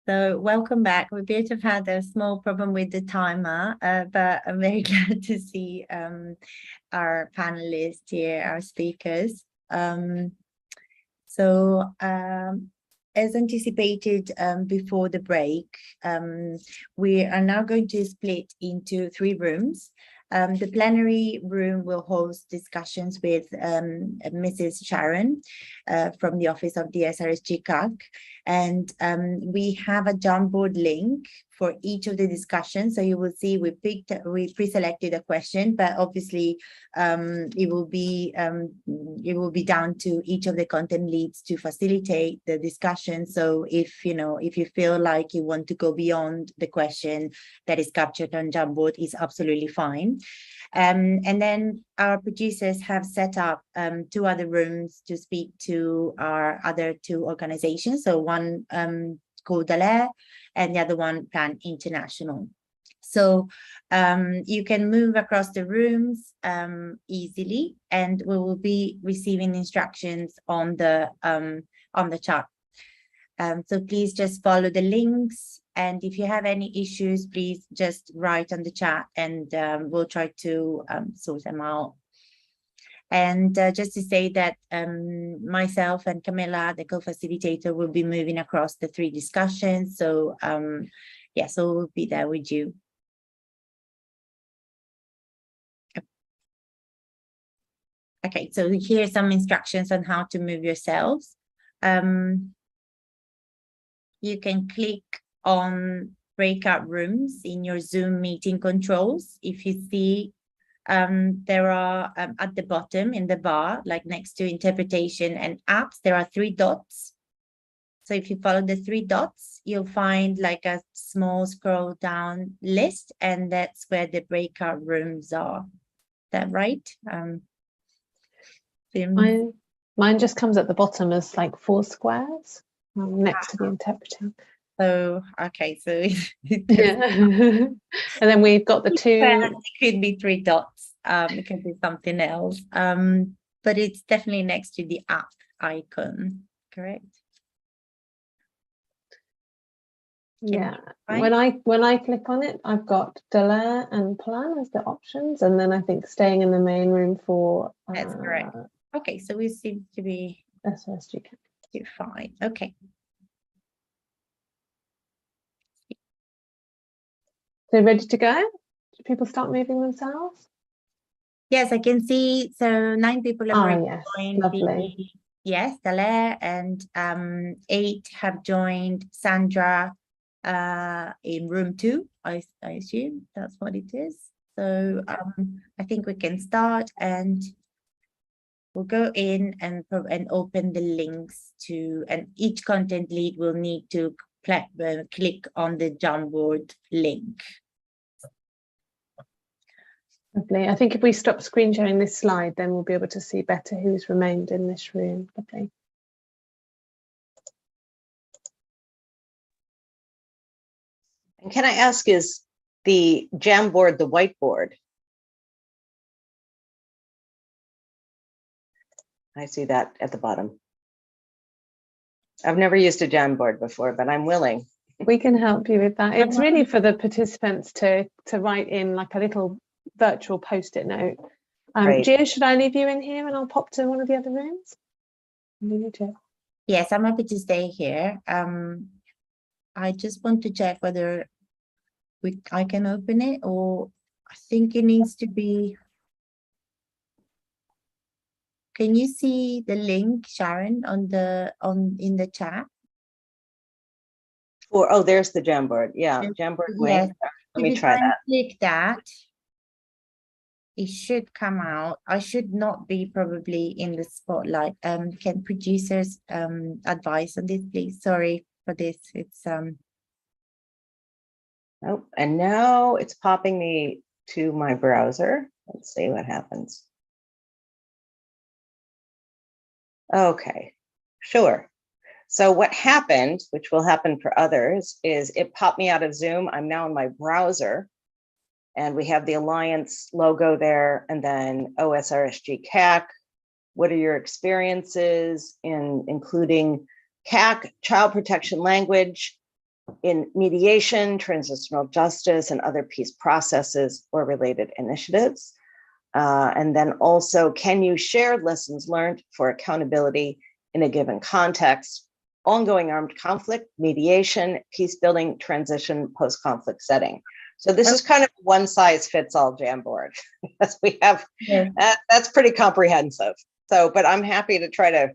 So welcome back. We appear to have had a small problem with the timer, but I'm very glad to see our panelists here, our speakers. As anticipated before the break, we are now going to split into 3 rooms. The plenary room will host discussions with Mrs. Sharon from the office of the SRSG CAAFAG, and we have a Jamboard link for each of the discussions. So you will see we pre-selected a question, but obviously it will be down to each of the content leads to facilitate the discussion. So if you feel like you want to go beyond the question that is captured on Jamboard, is absolutely fine. And then our producers have set up 2 other rooms to speak to our other 2 organizations. So one called Dallaire and the other one Plan International. So you can move across the rooms easily, and we will be receiving instructions on the chat. So please just follow the links, and if you have any issues, please just write on the chat, and we'll try to sort them out. And just to say that myself and Camilla, the co-facilitator, will be moving across the 3 discussions. So yeah, so we'll be there with you. Okay, so here's some instructions on how to move yourselves. You can click on breakout rooms in your Zoom meeting controls. If you see there are at the bottom in the bar, like next to interpretation and apps, there are 3 dots. So if you follow the 3 dots, you'll find like a small scroll down list, and that's where the breakout rooms are. Is that right? Mine just comes at the bottom as like 4 squares next to the interpreting. So okay, so yeah. And then we've got the 2. It could be 3 dots. It could be something else. But it's definitely next to the app icon, correct? Yeah. When I click on it, I've got Dallaire and Plan as the options, and then I think staying in the main room for that's correct. Okay, so we seem to be SOSG fine. Okay. So ready to go? Do people start moving themselves? Yes, I can see. So 9 people have already joined. Lovely. Yes, Dallaire, and 8 have joined Sandra in room 2. I assume that's what it is. So I think we can start, and we'll go in and open the links to, and each content lead will need to click on the Jamboard link. Lovely. I think if we stop screen sharing this slide, then we'll be able to see better who's remained in this room. Lovely. And can I ask, is the Jamboard the whiteboard? I see that at the bottom. I've never used a Jamboard before, but I'm willing. We can help you with that. It's really for the participants to write in like a little virtual post-it note. Right. Gia, should I leave you in here and I'll pop to one of the other rooms? Yes, I'm happy to stay here. I just want to check whether I can open it, or I think it needs to be. Can you see the link, Sharon, in the chat? Oh, there's the Jamboard. Yeah, Jamboard link. Yes. Let me try that. Click that. It should come out. I should not be probably in the spotlight. Can producers advise on this, please? Sorry for this. It's Oh, and now it's popping me to my browser. Let's see what happens. Okay, sure. So what happened, which will happen for others, is it popped me out of Zoom. I'm now in my browser, and we have the Alliance logo there, and then OSRSG CAC. What are your experiences in including CAC, child protection language, in mediation, transitional justice, and other peace processes or related initiatives? And then also, can you share lessons learned for accountability in a given context, ongoing armed conflict, mediation, peace building, transition, post-conflict setting? So this is kind of one size fits all Jamboard. As we have, that's pretty comprehensive. So, but I'm happy to try to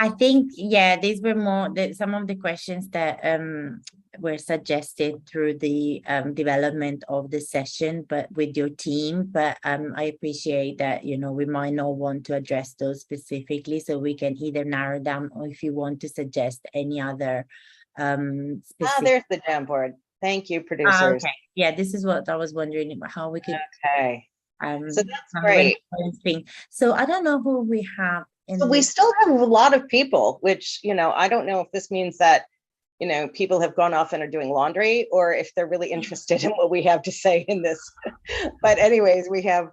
I think, yeah, these were more some of the questions that were suggested through the development of the session, but with your team. But I appreciate that, you know, we might not want to address those specifically, so we can either narrow down, or if you want to suggest any other specific. There's the Jamboard. Thank you, producers. Okay. Yeah, this is what I was wondering about, how we could. Okay. So that's great. So I don't know who we have. So we still have a lot of people, which, you know, I don't know if this means that, you know, people have gone off and are doing laundry, or if they're really interested in what we have to say in this. But anyways, we have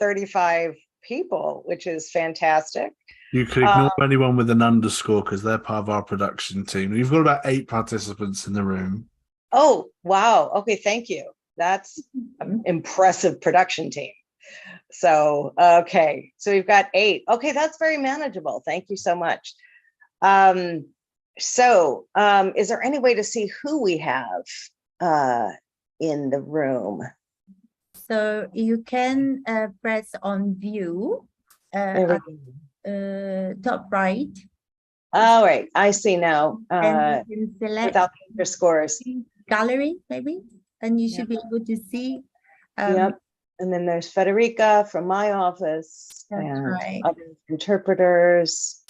35 people, which is fantastic. You could ignore anyone with an underscore because they're part of our production team. We've got about 8 participants in the room. Oh, wow. Okay, thank you. That's an impressive production team. So, okay, so we've got 8. Okay, that's very manageable. Thank you so much. Is there any way to see who we have in the room? So you can press on view, top right. All right, I see now. And you can select without the underscores. Gallery, maybe, and you should be able to see. Yep. And then there's Federica from my office, and right. Other interpreters,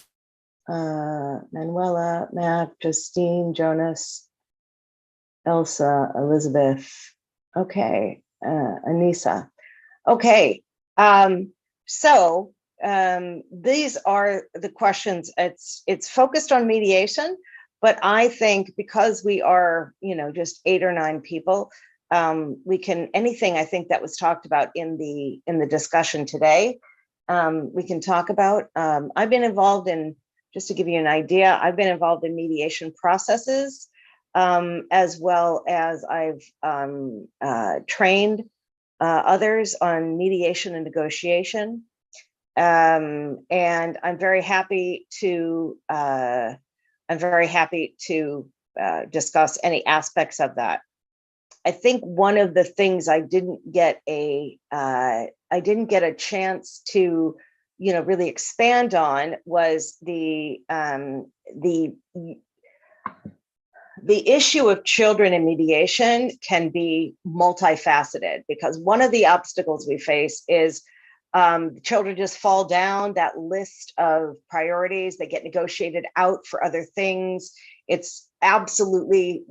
Manuela, Mac, Justine, Jonas, Elsa, Elizabeth. Okay, Anissa. Okay, these are the questions. It's focused on mediation, but I think because we are, you know, just 8 or 9 people, we can, anything I think that was talked about in the discussion today, we can talk about. I've been involved in, just to give you an idea, I've been involved in mediation processes, as well as I've trained others on mediation and negotiation. And I'm very happy to discuss any aspects of that. I think one of the things I didn't get a chance to, you know, really expand on was the issue of children in mediation can be multifaceted, because one of the obstacles we face is children just fall down that list of priorities. They get negotiated out for other things. It's absolutely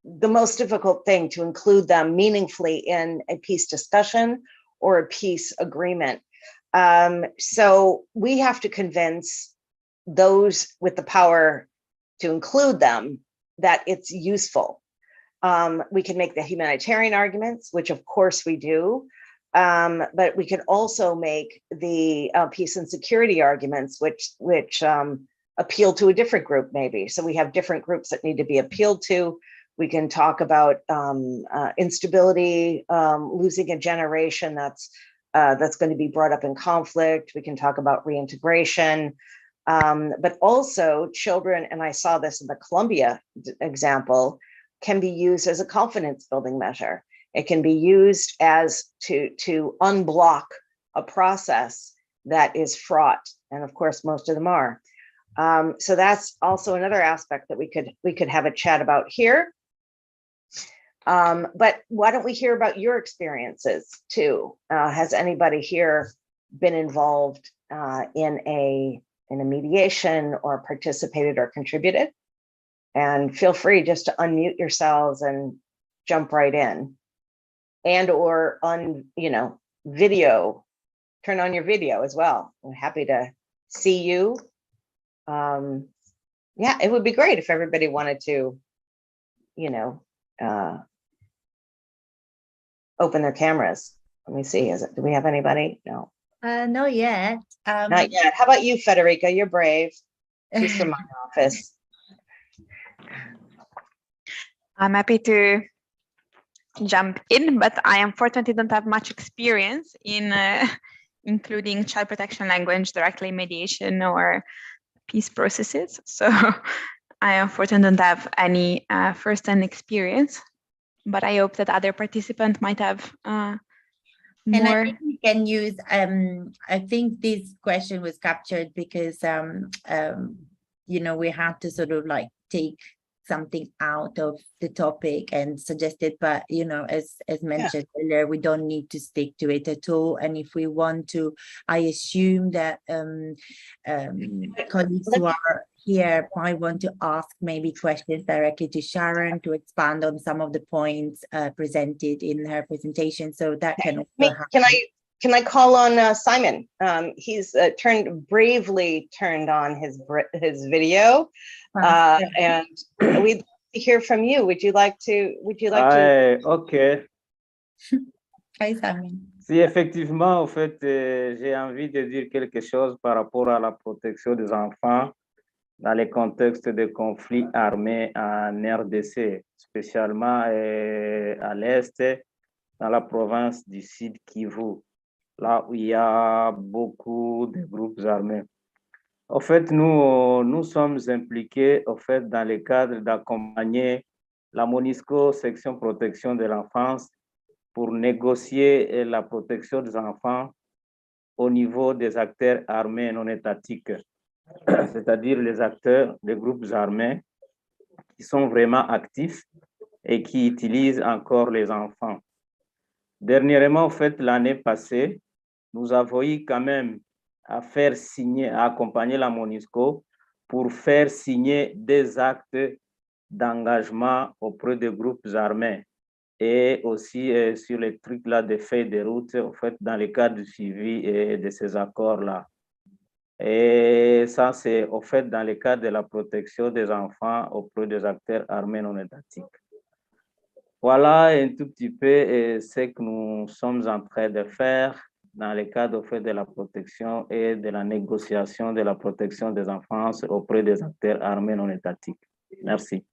the most difficult thing to include them meaningfully in a peace discussion or a peace agreement. So we have to convince those with the power to include them that it's useful. We can make the humanitarian arguments, which of course we do, but we can also make the peace and security arguments, which appeal to a different group maybe. So we have different groups that need to be appealed to. We can talk about instability, losing a generation that's going to be brought up in conflict. We can talk about reintegration, but also children, and I saw this in the Colombia example, can be used as a confidence building measure. It can be used as to unblock a process that is fraught, and of course most of them are. So that's also another aspect that we could have a chat about here. But why don't we hear about your experiences too? Has anybody here been involved in a mediation, or participated or contributed? And feel free just to unmute yourselves and jump right in, and or video, turn on your video as well. I'm happy to see you. Yeah, it would be great if everybody wanted to, open their cameras. Let me see, do we have anybody? No. Not yet. Not yet. How about you, Federica? You're brave. She's from my office. I'm happy to jump in, but I unfortunately don't have much experience in including child protection language directly in mediation or peace processes. So I unfortunately don't have any first-hand experience, but I hope that other participants might have And I more. think we can use, I think this question was captured because, you know, we have to sort of like take something out of the topic and suggest it, but, you know, as mentioned earlier, we don't need to stick to it at all. And if we want to, I assume that colleagues who are here might want to ask maybe questions directly to Sharon to expand on some of the points presented in her presentation. So that can also happen. Can I call on Simon? He's bravely turned on his video, and we'd like to hear from you. Would you like to? OK. Hi, Simon. Si effectivement, en fait, j'ai envie de dire quelque chose par rapport à la protection des enfants dans les contextes de conflits armés en RDC, spécialement à l'Est, dans la province du Sud Kivu, là où il y a beaucoup de groupes armés. En fait, nous sommes impliqués en fait, dans le cadre d'accompagner la MONUSCO, section protection de l'enfance, pour négocier la protection des enfants au niveau des acteurs armés non étatiques, c'est-à-dire les acteurs des groupes armés qui sont vraiment actifs et qui utilisent encore les enfants. Dernièrement, en fait, l'année passée, nous avons eu quand même à faire signer, à accompagner la MONUSCO pour faire signer des actes d'engagement auprès des groupes armés et aussi sur les trucs là des feuilles de route, en fait, dans le cadre du suivi de ces accords-là. Et ça, c'est en fait dans le cadre de la protection des enfants auprès des acteurs armés non étatiques. Voilà un tout petit peu ce que nous sommes en train de faire dans le cadre en fait, de la protection et de la négociation de la protection des enfants auprès des acteurs armés non étatiques. Merci.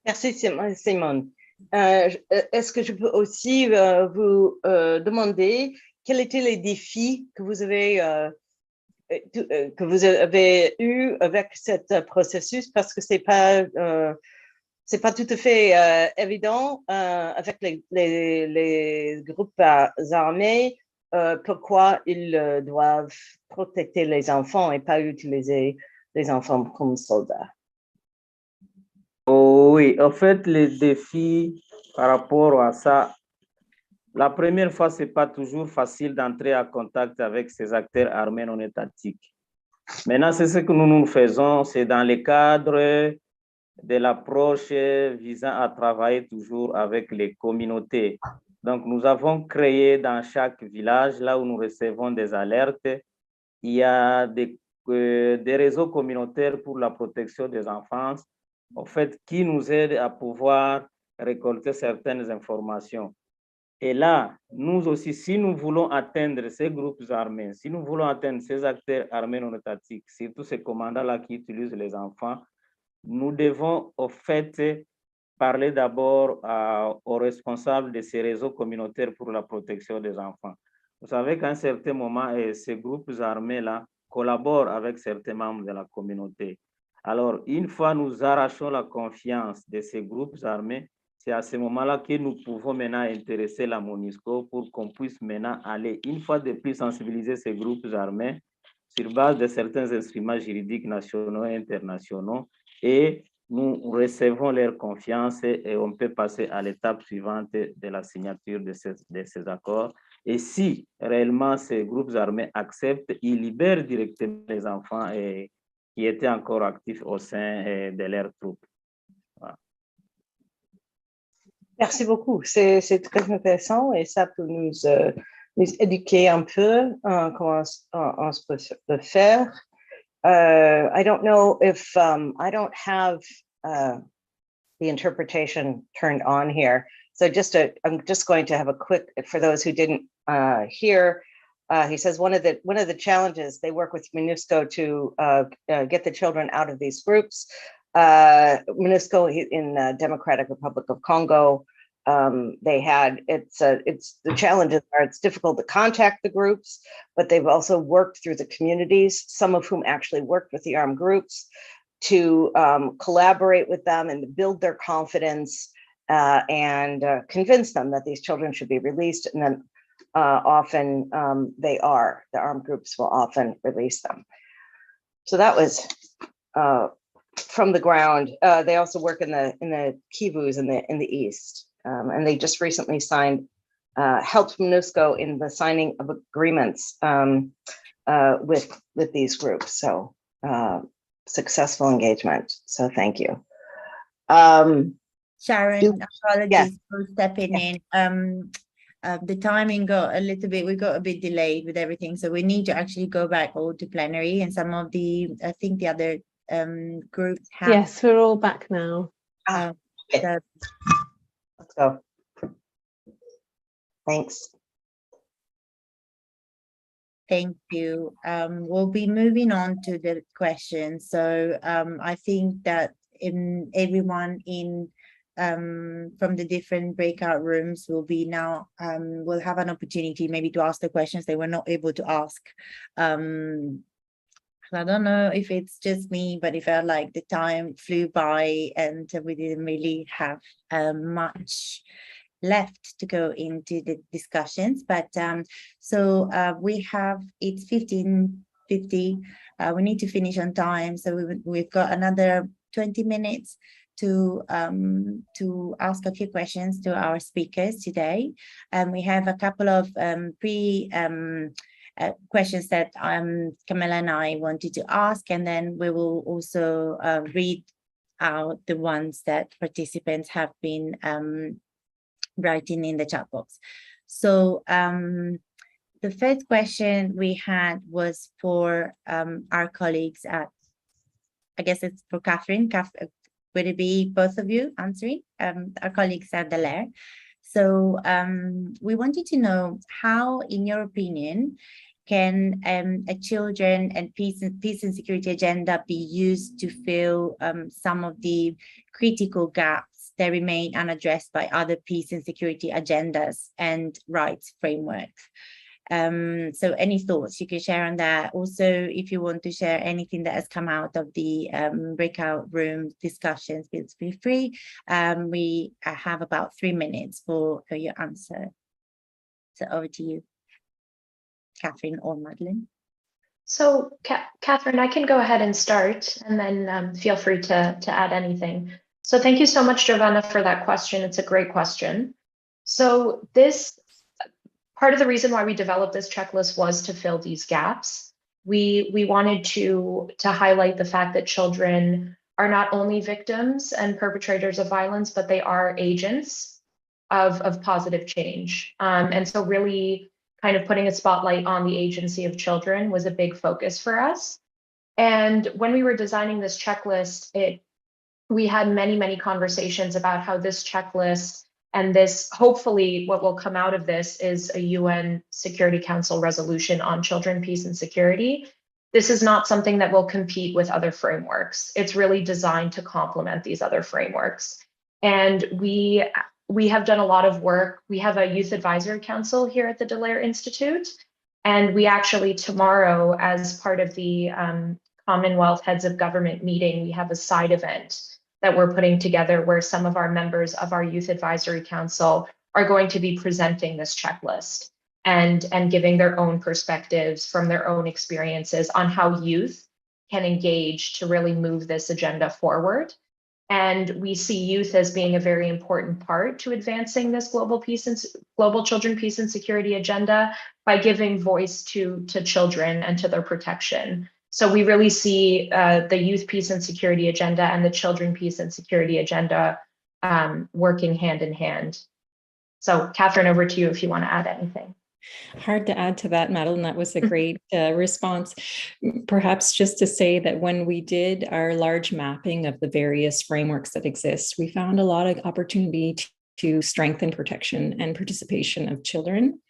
Merci, Simone. Est-ce que je peux aussi vous demander quels étaient les défis que vous avez eu avec ce processus, parce que c'est pas tout à fait évident avec les groupes armés, pourquoi ils doivent protéger les enfants et pas utiliser les enfants comme soldats. Oh, oui, en fait, les défis par rapport à ça, la première fois, ce n'est pas toujours facile d'entrer en contact avec ces acteurs armés non étatiques. Maintenant, c'est ce que nous faisons, c'est dans le cadre de l'approche visant à travailler toujours avec les communautés. Donc, nous avons créé dans chaque village, là où nous recevons des alertes, il y a des réseaux communautaires pour la protection des enfants, en fait, qui nous aident à pouvoir récolter certaines informations. Et là, nous aussi, si nous voulons atteindre ces groupes armés, si nous voulons atteindre ces acteurs armés non étatiques, surtout ces commandants-là qui utilisent les enfants, nous devons, au fait, parler d'abord aux responsables de ces réseaux communautaires pour la protection des enfants. Vous savez qu'à un certain moment, ces groupes armés-là collaborent avec certains membres de la communauté. Alors, une fois nous arrachons la confiance de ces groupes armés, c'est à ce moment-là que nous pouvons maintenant intéresser la MONUSCO pour qu'on puisse maintenant aller, une fois de plus, sensibiliser ces groupes armés sur base de certains instruments juridiques nationaux et internationaux, et nous recevons leur confiance et on peut passer à l'étape suivante de la signature de ces accords. Et si réellement ces groupes armés acceptent, ils libèrent directement les enfants qui étaient encore actifs au sein de leurs troupes. Voilà. Merci beaucoup. C'est très intéressant et ça peut nous éduquer un peu comment on se peut faire. I don't know if I don't have the interpretation turned on here. So I'm just going to have a quick, for those who didn't hear, he says one of the challenges, they work with MONUSCO to get the children out of these groups. MONUSCO in Democratic Republic of Congo, the challenges are it's difficult to contact the groups, but they've also worked through the communities, some of whom actually worked with the armed groups, to collaborate with them and build their confidence and convince them that these children should be released. And then often they are. The armed groups will often release them. So that was from the ground. They also work in the Kivus in the east, and they just recently signed, helped MONUSCO in the signing of agreements with these groups. So successful engagement. So thank you. Sharon, apologies for stepping in. The timing got a little bit, we got a bit delayed with everything. So we need to actually go back all to plenary, and some of the, I think the other groups have. Yes, we're all back now. Let's go. Thanks. Thank you. We'll be moving on to the questions. So I think that everyone in from the different breakout rooms will be now will have an opportunity maybe to ask the questions they were not able to ask. I don't know if it's just me, but it felt like the time flew by and we didn't really have much left to go into the discussions. But so we have, it's 15:50. We need to finish on time, so we've got another 20 minutes to ask a few questions to our speakers today. We have a couple of questions that Camilla and I wanted to ask, and then we will also read out the ones that participants have been writing in the chat box. So the first question we had was for our colleagues at, I guess it's for Catherine. Would it be both of you answering? Our colleagues at the LAIR. So we wanted to know how, in your opinion, can a children and peace and security agenda be used to fill some of the critical gaps that remain unaddressed by other peace and security agendas and rights frameworks? So any thoughts you could share on that? Also, if you want to share anything that has come out of the breakout room discussions, please feel free. We have about 3 minutes for your answer. So over to you, Catherine or Madeline. So Catherine, I can go ahead and start, and then feel free to add anything. So thank you so much, Giovanna, for that question. It's a great question. So part of the reason why we developed this checklist was to fill these gaps. We wanted to highlight the fact that children are not only victims and perpetrators of violence, but they are agents of positive change. And so really kind of putting a spotlight on the agency of children was a big focus for us. And when we were designing this checklist, we had many conversations about how this checklist and this, hopefully what will come out of this is a UN Security Council resolution on children, peace, and security. This is not something that will compete with other frameworks. It's really designed to complement these other frameworks. And we have done a lot of work. We have a Youth Advisory Council here at the Dallaire Institute. And we actually tomorrow, as part of the Commonwealth Heads of Government meeting, we have a side event that we're putting together where some of our members of our Youth Advisory Council are going to be presenting this checklist and giving their own perspectives from their own experiences on how youth can engage to really move this agenda forward. And we see youth as being a very important part to advancing this global children, peace, and security agenda by giving voice to children and to their protection. So we really see the youth peace and security agenda and the children peace and security agenda working hand in hand. So Catherine, over to you if you want to add anything. Hard to add to that, Madeline. That was a great response. Perhaps just to say that when we did our large mapping of the various frameworks that exist, we found a lot of opportunity to strengthen protection and participation of children.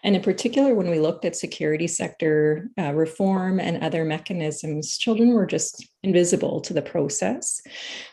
And in particular, when we looked at security sector reform and other mechanisms, children were just invisible to the process.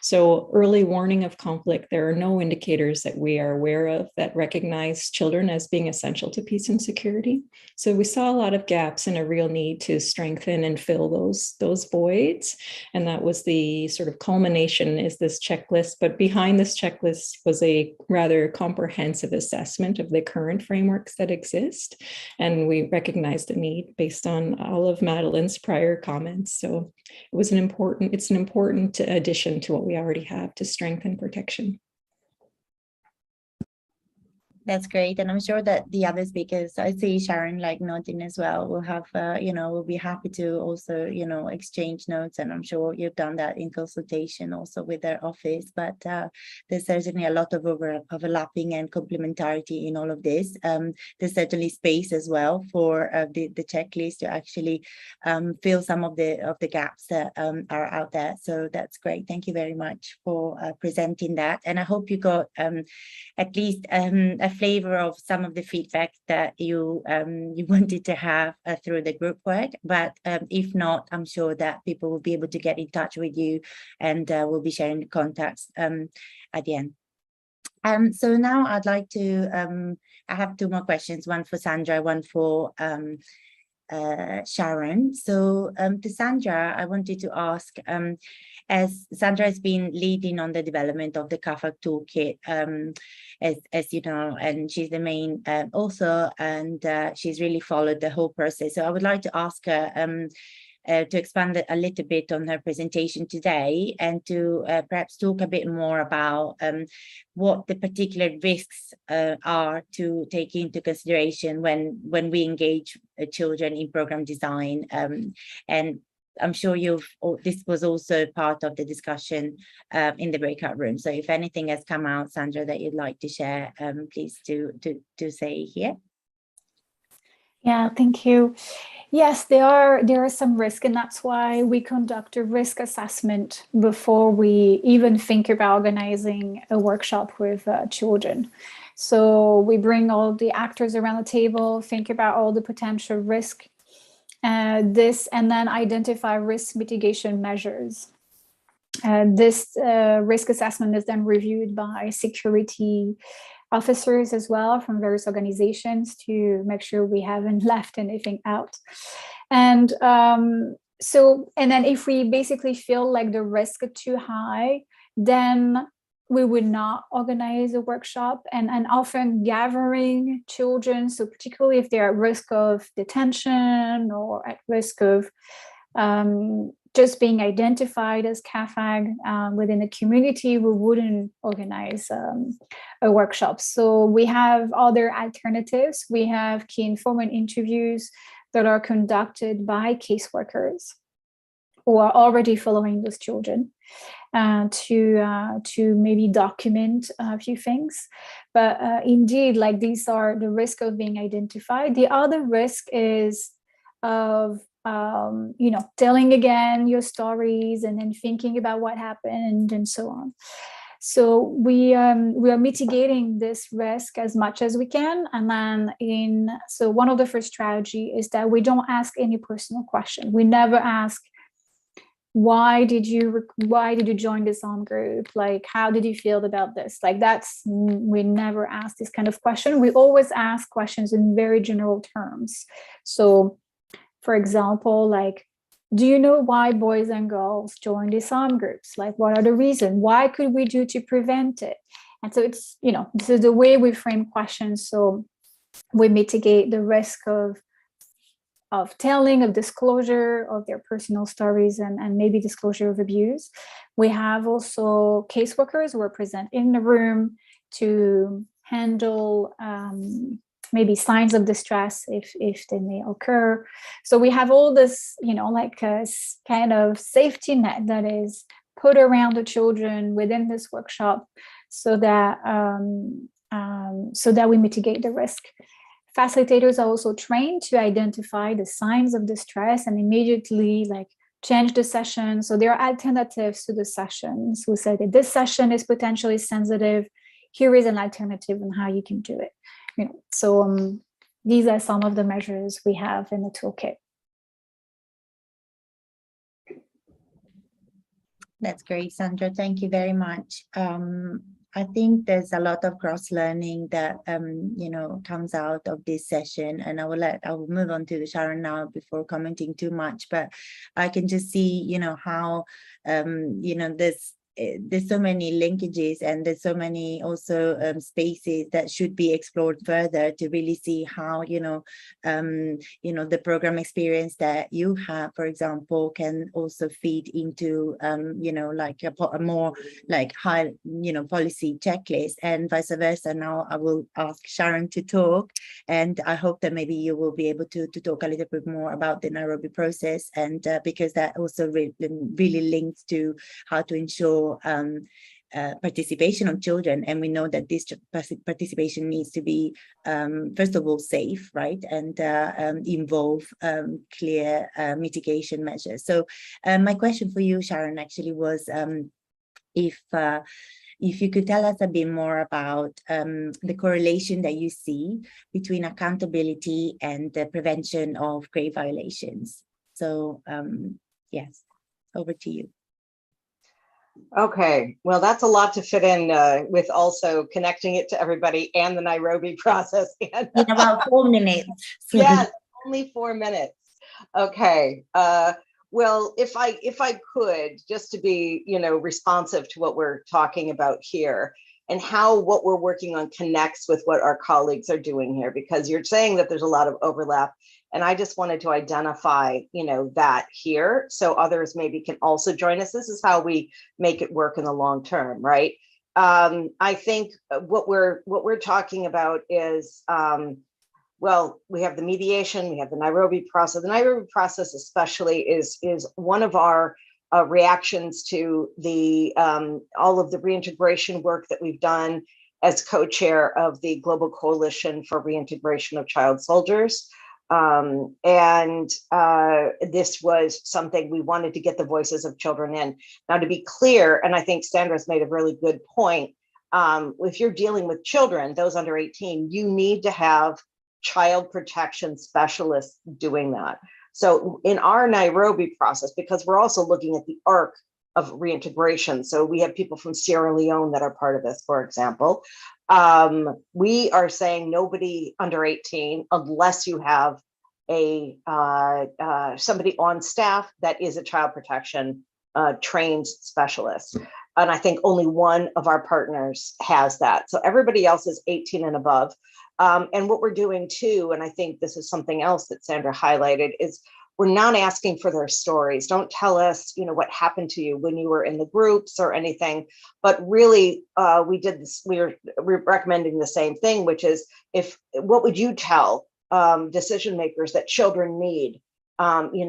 So early warning of conflict, there are no indicators that we are aware of that recognize children as being essential to peace and security. So we saw a lot of gaps and a real need to strengthen and fill those voids. And that was the sort of culmination is this checklist. But behind this checklist was a rather comprehensive assessment of the current frameworks that exist. And we recognized the need based on all of Madeline's prior comments. So it was it's an important addition to what we already have to strengthen protection. That's great. And I'm sure that the other speakers, I see Sharon like nodding as well, will have, we'll be happy to also, exchange notes. And I'm sure you've done that in consultation also with their office, but there's certainly a lot of overlapping and complementarity in all of this. There's certainly space as well for the checklist to actually fill some of the gaps that are out there. So that's great. Thank you very much for presenting that. And I hope you got at least a flavor of some of the feedback that you wanted to have through the group work, but if not, I'm sure that people will be able to get in touch with you, and we'll be sharing the contacts at the end. So now I'd like to I have two more questions, one for Sandra, one for Sharon. So to Sandra, I wanted to ask, as Sandra has been leading on the development of the CAAFAG toolkit, as you know, and she's the main author, and she's really followed the whole process. So I would like to ask her to expand a little bit on her presentation today, and to perhaps talk a bit more about what the particular risks are to take into consideration when we engage children in program design. And I'm sure this was also part of the discussion in the breakout room. So if anything has come out, Sandra, that you'd like to share, please do say here. Yeah, thank you. Yes, there are some risk, and that's why we conduct a risk assessment before we even think about organizing a workshop with children. So we bring all the actors around the table, think about all the potential risk, and then identify risk mitigation measures. This risk assessment is then reviewed by security officers as well from various organizations to make sure we haven't left anything out. And then if we basically feel like the risk is too high, then we would not organize a workshop. And often gathering children, so particularly if they're at risk of detention or at risk of just being identified as CAAFAG within the community, we wouldn't organize a workshop. So we have other alternatives. We have key informant interviews that are conducted by caseworkers who are already following those children to maybe document a few things. But indeed, like, these are the risk of being identified. The other risk is of telling again your stories and then thinking about what happened and so on. So we are mitigating this risk as much as we can. And then so one of the first strategy is that we don't ask any personal question. We never ask, why did you join this group? Like, how did you feel about this? Like, we never ask this kind of question. We always ask questions in very general terms. So, for example, like, do you know why boys and girls join these groups? Like, what are the reasons? Why could we do to prevent it? And so it's, this is the way we frame questions. So we mitigate the risk of telling, of disclosure of their personal stories, and maybe disclosure of abuse. We have also caseworkers who are present in the room to handle maybe signs of distress if they may occur. So we have all this, like a kind of safety net that is put around the children within this workshop, so that we mitigate the risk. Facilitators are also trained to identify the signs of distress and immediately change the session. So there are alternatives to the sessions. We say that this session is potentially sensitive. Here is an alternative on how you can do it. So these are some of the measures we have in the toolkit. That's great, Sandra. Thank you very much. I think there's a lot of cross-learning that comes out of this session, and I will move on to Sharon now before commenting too much. But I can just see, how there's so many linkages, and there's so many also spaces that should be explored further to really see how the program experience that you have, for example, can also feed into like a more like high policy checklist, and vice versa. Now I will ask Sharon to talk, and I hope that maybe you will be able to talk a little bit more about the Nairobi process, and because that also really links to how to ensure participation of children. And we know that this participation needs to be first of all safe, right, and involve clear mitigation measures. So my question for you, Sharon, actually was if you could tell us a bit more about the correlation that you see between accountability and the prevention of grave violations. So yes, over to you. Okay, well, that's a lot to fit in with also connecting it to everybody and the Nairobi process. In about 4 minutes. Yes, only 4 minutes. Okay. Well, if I could, just to be, responsive to what we're talking about here and how what we're working on connects with what our colleagues are doing here, because you're saying that there's a lot of overlap. And I just wanted to identify, that here, so others maybe can also join us. This is how we make it work in the long term, right? I think what we're talking about is, well, we have the mediation, we have the Nairobi process. The Nairobi process, especially, is one of our reactions to the all of the reintegration work that we've done as co-chair of the Global Coalition for Reintegration of Child Soldiers. This was something we wanted to get the voices of children in. Now, to be clear, and I think Sandra's made a really good point, if you're dealing with children, those under 18, you need to have child protection specialists doing that. So in our Nairobi process, because we're also looking at the arc of reintegration, so we have people from Sierra Leone that are part of this, for example. We are saying nobody under 18, unless you have a somebody on staff that is a child protection trained specialist. And I think only one of our partners has that. So everybody else is 18 and above. And what we're doing too, and I think this is something else that Sandra highlighted, is we're not asking for their stories. Don't tell us, what happened to you when you were in the groups or anything. But really, we did this. We're recommending the same thing, which is, what would you tell decision makers that children need? Maybe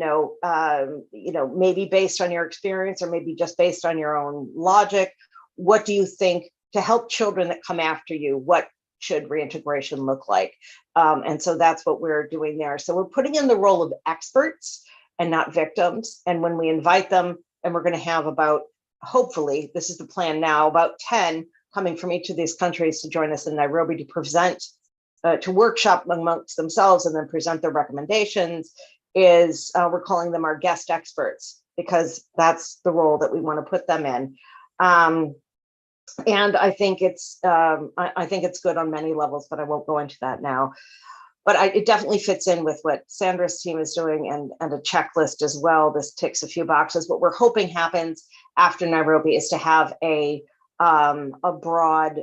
based on your experience, or maybe just based on your own logic. What do you think to help children that come after you? What should reintegration look like? And so that's what we're doing there. So we're putting in the role of experts and not victims. And when we invite them, and we're going to have about, hopefully, this is the plan now, about 10 coming from each of these countries to join us in Nairobi to present, to workshop amongst themselves and then present their recommendations, we're calling them our guest experts, because that's the role that we want to put them in. And I think it's good on many levels, but I won't go into that now. But it definitely fits in with what Sandra's team is doing, and a checklist as well. This ticks a few boxes. What we're hoping happens after Nairobi is to have a broad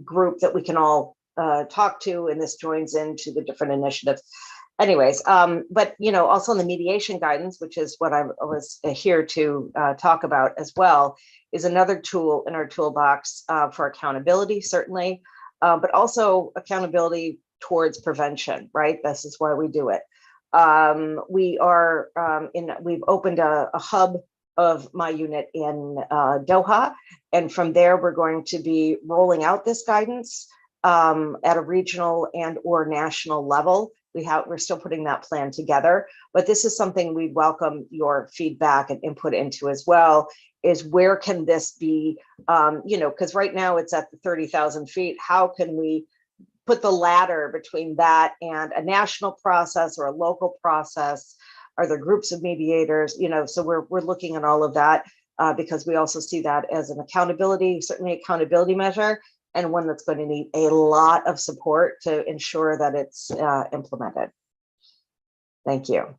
group that we can all talk to, and this joins into the different initiatives. Anyways, but also in the mediation guidance, which is what I was here to talk about as well, is another tool in our toolbox for accountability, certainly, but also accountability towards prevention, right? This is why we do it. We've opened a hub of my unit in Doha, and from there we're going to be rolling out this guidance at a regional and or national level. We're still putting that plan together, but this is something we'd welcome your feedback and input into as well, is where can this be, because right now it's at the 30,000 feet. How can we put the ladder between that and a national process or a local process? Are there groups of mediators? So we're looking at all of that. because we also see that as an certainly accountability measure, and one that's going to need a lot of support to ensure that it's implemented. Thank you.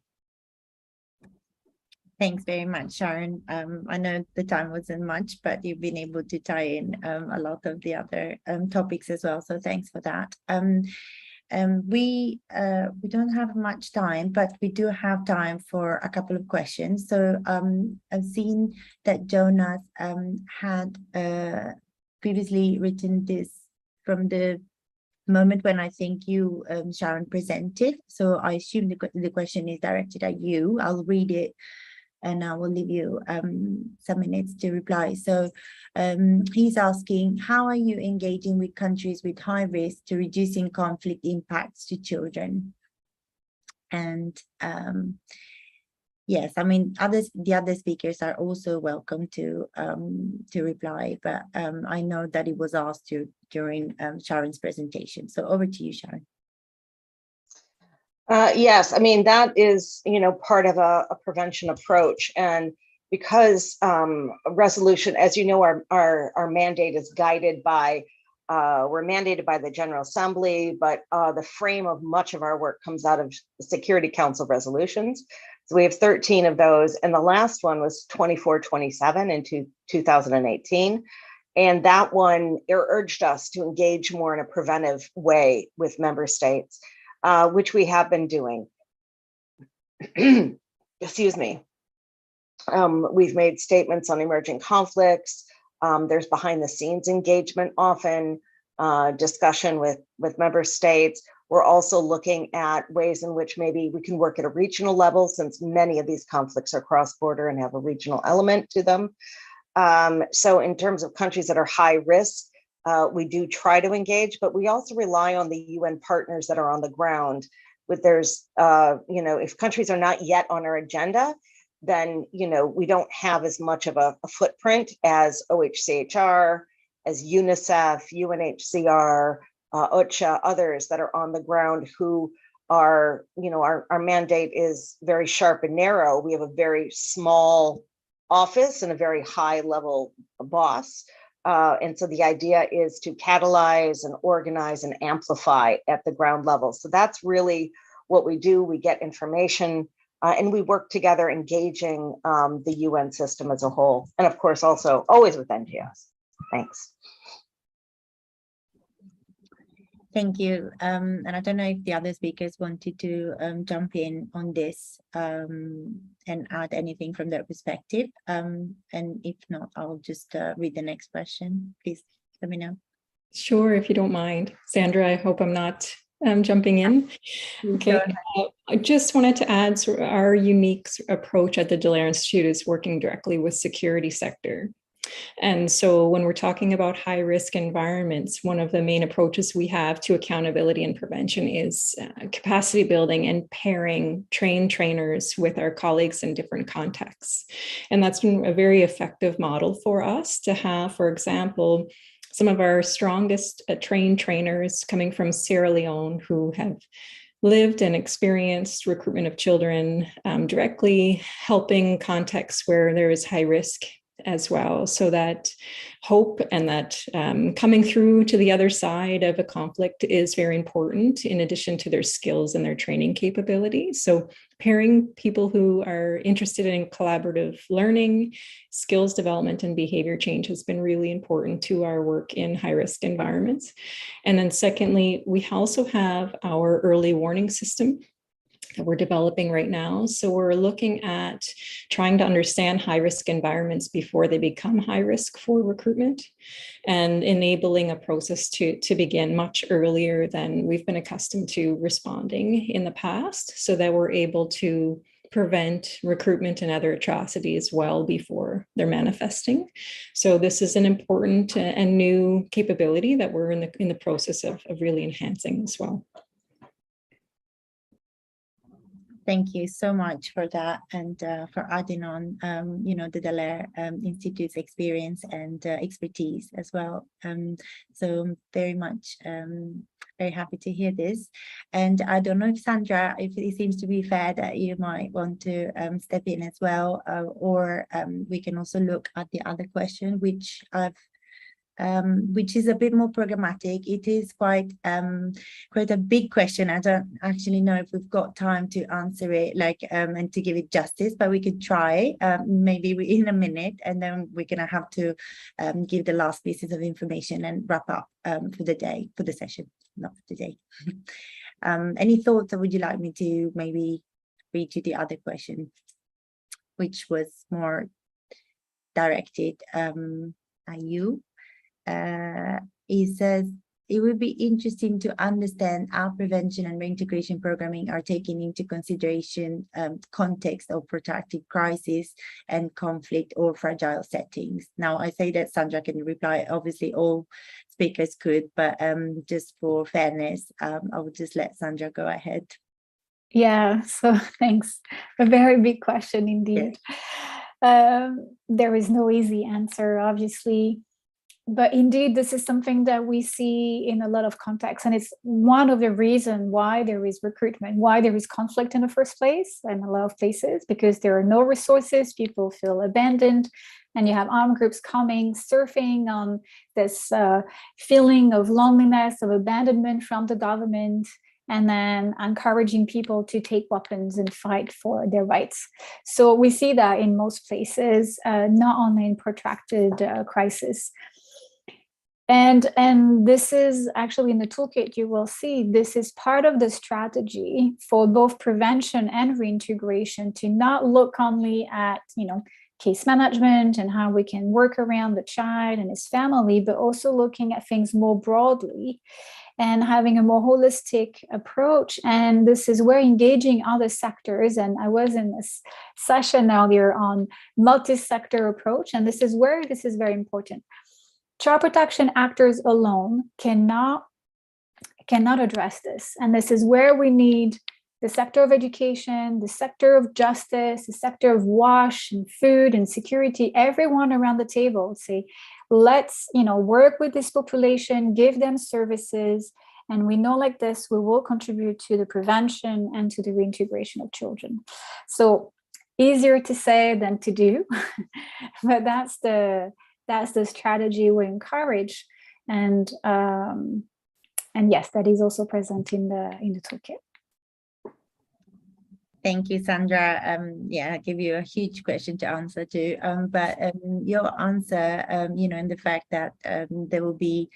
Thanks very much, Sharon. I know the time wasn't much, but you've been able to tie in a lot of the other topics as well. So thanks for that. We don't have much time, but we do have time for a couple of questions. So I've seen that Jonas had previously written this from the moment when I think you, Sharon, presented. So I assume the question is directed at you. I'll read it and I will leave you some minutes to reply. So he's asking, how are you engaging with countries with high risk to reducing conflict impacts to children? And yes, I mean, the other speakers are also welcome to reply, but I know that it was asked during Sharon's presentation. So over to you, Sharon. Yes, I mean, that is, part of a prevention approach. And because resolution, as you know, our mandate is guided by, we're mandated by the General Assembly, but the frame of much of our work comes out of the Security Council resolutions. So we have 13 of those, and the last one was 2427 in 2018. And that one urged us to engage more in a preventive way with member states, which we have been doing. Excuse me. We've made statements on emerging conflicts. There's behind the scenes engagement often, discussion with member states. We're also looking at ways in which maybe we can work at a regional level, since many of these conflicts are cross-border and have a regional element to them. So in terms of countries that are high risk, we do try to engage, but we also rely on the UN partners that are on the ground. If countries are not yet on our agenda, then, we don't have as much of a footprint as OHCHR, as UNICEF, UNHCR, OCHA, others that are on the ground who are, our mandate is very sharp and narrow. We have a very small office and a very high level boss. And so the idea is to catalyze and organize and amplify at the ground level. So that's really what we do. We get information and we work together, engaging the UN system as a whole. And of course, also always with NGOs. Thanks. Thank you. And I don't know if the other speakers wanted to jump in on this and add anything from their perspective. And if not, I'll just read the next question. Please let me know. Sure, if you don't mind. Sandra, I hope I'm not jumping in. Okay, I just wanted to add our unique approach at the Dallaire Institute is working directly with security sector. And so when we're talking about high risk environments, one of the main approaches we have to accountability and prevention is capacity building and pairing trained trainers with our colleagues in different contexts. And that's been a very effective model for us to have, for example, some of our strongest trained trainers coming from Sierra Leone who have lived and experienced recruitment of children directly, helping contexts where there is high risk as well, so that hope and that coming through to the other side of a conflict is very important, in addition to their skills and their training capabilities. So pairing people who are interested in collaborative learning, skills development, and behavior change has been really important to our work in high-risk environments. And then secondly, we also have our early warning system that we're developing right now. So we're looking at trying to understand high-risk environments before they become high risk for recruitment, and enabling a process to begin much earlier than we've been accustomed to responding in the past, so that we're able to prevent recruitment and other atrocities well before they're manifesting. So this is an important and new capability that we're in the process of really enhancing as well. Thank you so much for that, and for adding on, the Dallaire Institute's experience and expertise as well. So very much very happy to hear this. And I don't know if Sandra, if it seems to be fair, that you might want to step in as well, or we can also look at the other question, which is a bit more programmatic. It is quite a big question. I don't actually know if we've got time to answer it, and to give it justice, but we could try maybe in a minute, and then we're gonna have to give the last pieces of information and wrap up for the session, not for today. Any thoughts, or would you like me to maybe read you the other question, which was more directed at you? He says, it would be interesting to understand how prevention and reintegration programming are taking into consideration context of protracted crisis and conflict or fragile settings. Now, I say that Sandra can reply. Obviously, all speakers could, but just for fairness, I would just let Sandra go ahead. Yeah, so thanks. A very big question indeed. Yeah. There is no easy answer, obviously. But indeed, this is something that we see in a lot of contexts, and it's one of the reasons why there is recruitment, why there is conflict in the first place in a lot of places, because there are no resources, people feel abandoned, and you have armed groups coming, surfing on this feeling of loneliness, of abandonment from the government, and then encouraging people to take weapons and fight for their rights. So we see that in most places, not only in protracted crisis. And this is actually in the toolkit, you will see this is part of the strategy for both prevention and reintegration, to not look only at, case management and how we can work around the child and his family, but also looking at things more broadly and having a more holistic approach. And this is where engaging other sectors, and I was in this session earlier on multi-sector approach, and this is where this is very important. Child protection actors alone cannot address this. And this is where we need the sector of education, the sector of justice, the sector of wash and food and security, everyone around the table say, let's work with this population, give them services. And we know like this, we will contribute to the prevention and to the reintegration of children. So easier to say than to do, but that's the strategy we encourage, and yes, that is also present in the toolkit. Thank you, Sandra. I give you a huge question to answer to, but your answer, and the fact that there will be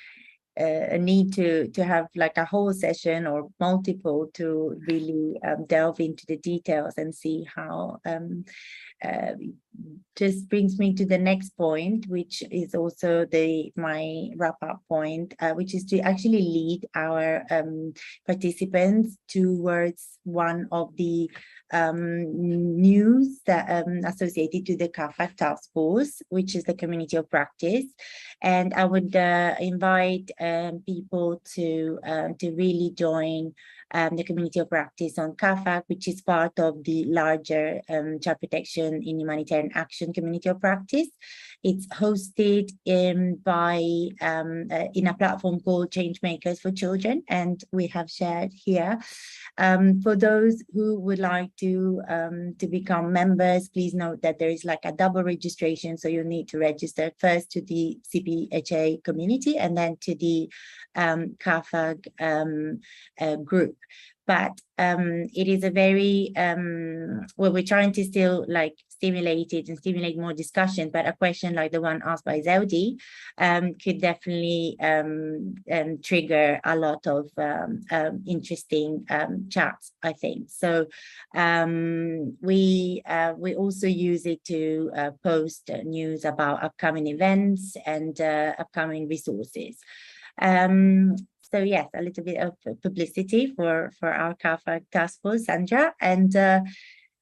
a need to have like a whole session or multiple to really delve into the details and see how just brings me to the next point, which is also my wrap-up point, which is to actually lead our participants towards one of the news that associated to the CAAFAG task force, which is the community of practice. And I would invite people to really join the community of practice on CAAFAG, which is part of the larger child protection in humanitarian action community of practice. It's hosted in a platform called Changemakers for Children, and we have shared here. For those who would like to become members, please note that there is like a double registration, so you need to register first to the CPHA community and then to the CAAFAG group. But it is a very we're trying to still like stimulate it and stimulate more discussion, but a question like the one asked by Zeldi could definitely trigger a lot of interesting chats, I think. So we also use it to post news about upcoming events and upcoming resources. So yes, a little bit of publicity for our CAAFAG task force, Sandra, and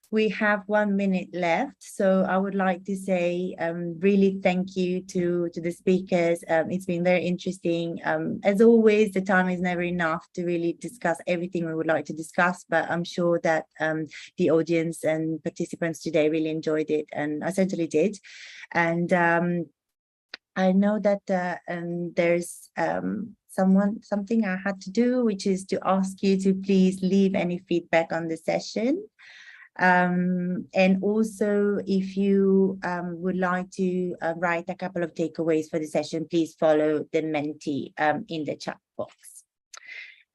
we have 1 minute left. So I would like to say really thank you to the speakers. It's been very interesting. As always, the time is never enough to really discuss everything we would like to discuss, but I'm sure that the audience and participants today really enjoyed it, and I certainly did. And I know that there's something I had to do, which is to ask you to please leave any feedback on the session. And also, if you would like to write a couple of takeaways for the session, please follow the Menti in the chat box.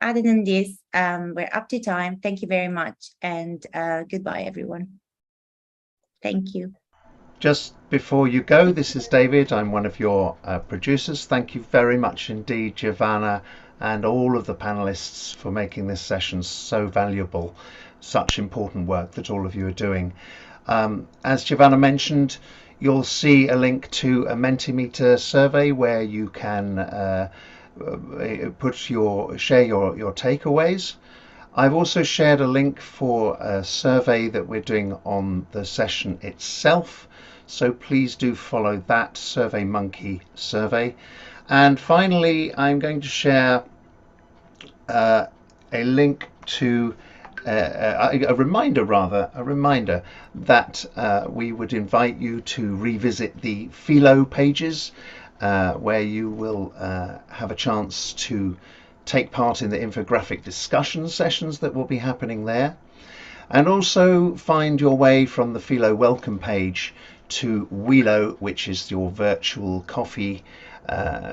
Other than this, we're up to time. Thank you very much, and goodbye, everyone. Thank you. Just before you go, this is David. I'm one of your producers. Thank you very much indeed, Giovanna, and all of the panelists for making this session so valuable. Such important work that all of you are doing. As Giovanna mentioned, you'll see a link to a Mentimeter survey where you can share your takeaways. I've also shared a link for a survey that we're doing on the session itself, so please do follow that SurveyMonkey survey. And finally, I'm going to share a link to a reminder that we would invite you to revisit the Philo pages, where you will have a chance to take part in the infographic discussion sessions that will be happening there, and also find your way from the Philo welcome page to Wilo, which is your virtual coffee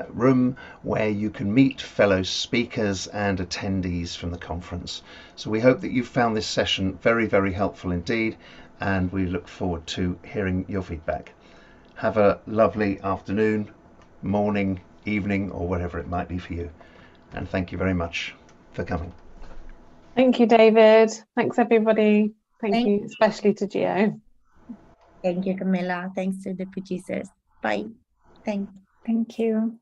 room where you can meet fellow speakers and attendees from the conference. So we hope that you found this session very, very helpful indeed, and we look forward to hearing your feedback. Have a lovely afternoon, morning, evening, or whatever it might be for you. And thank you very much for coming. Thank you, David. Thanks, everybody. Thank you, especially to Gio. Thank you, Camilla. Thanks to the producers. Bye. Thank you.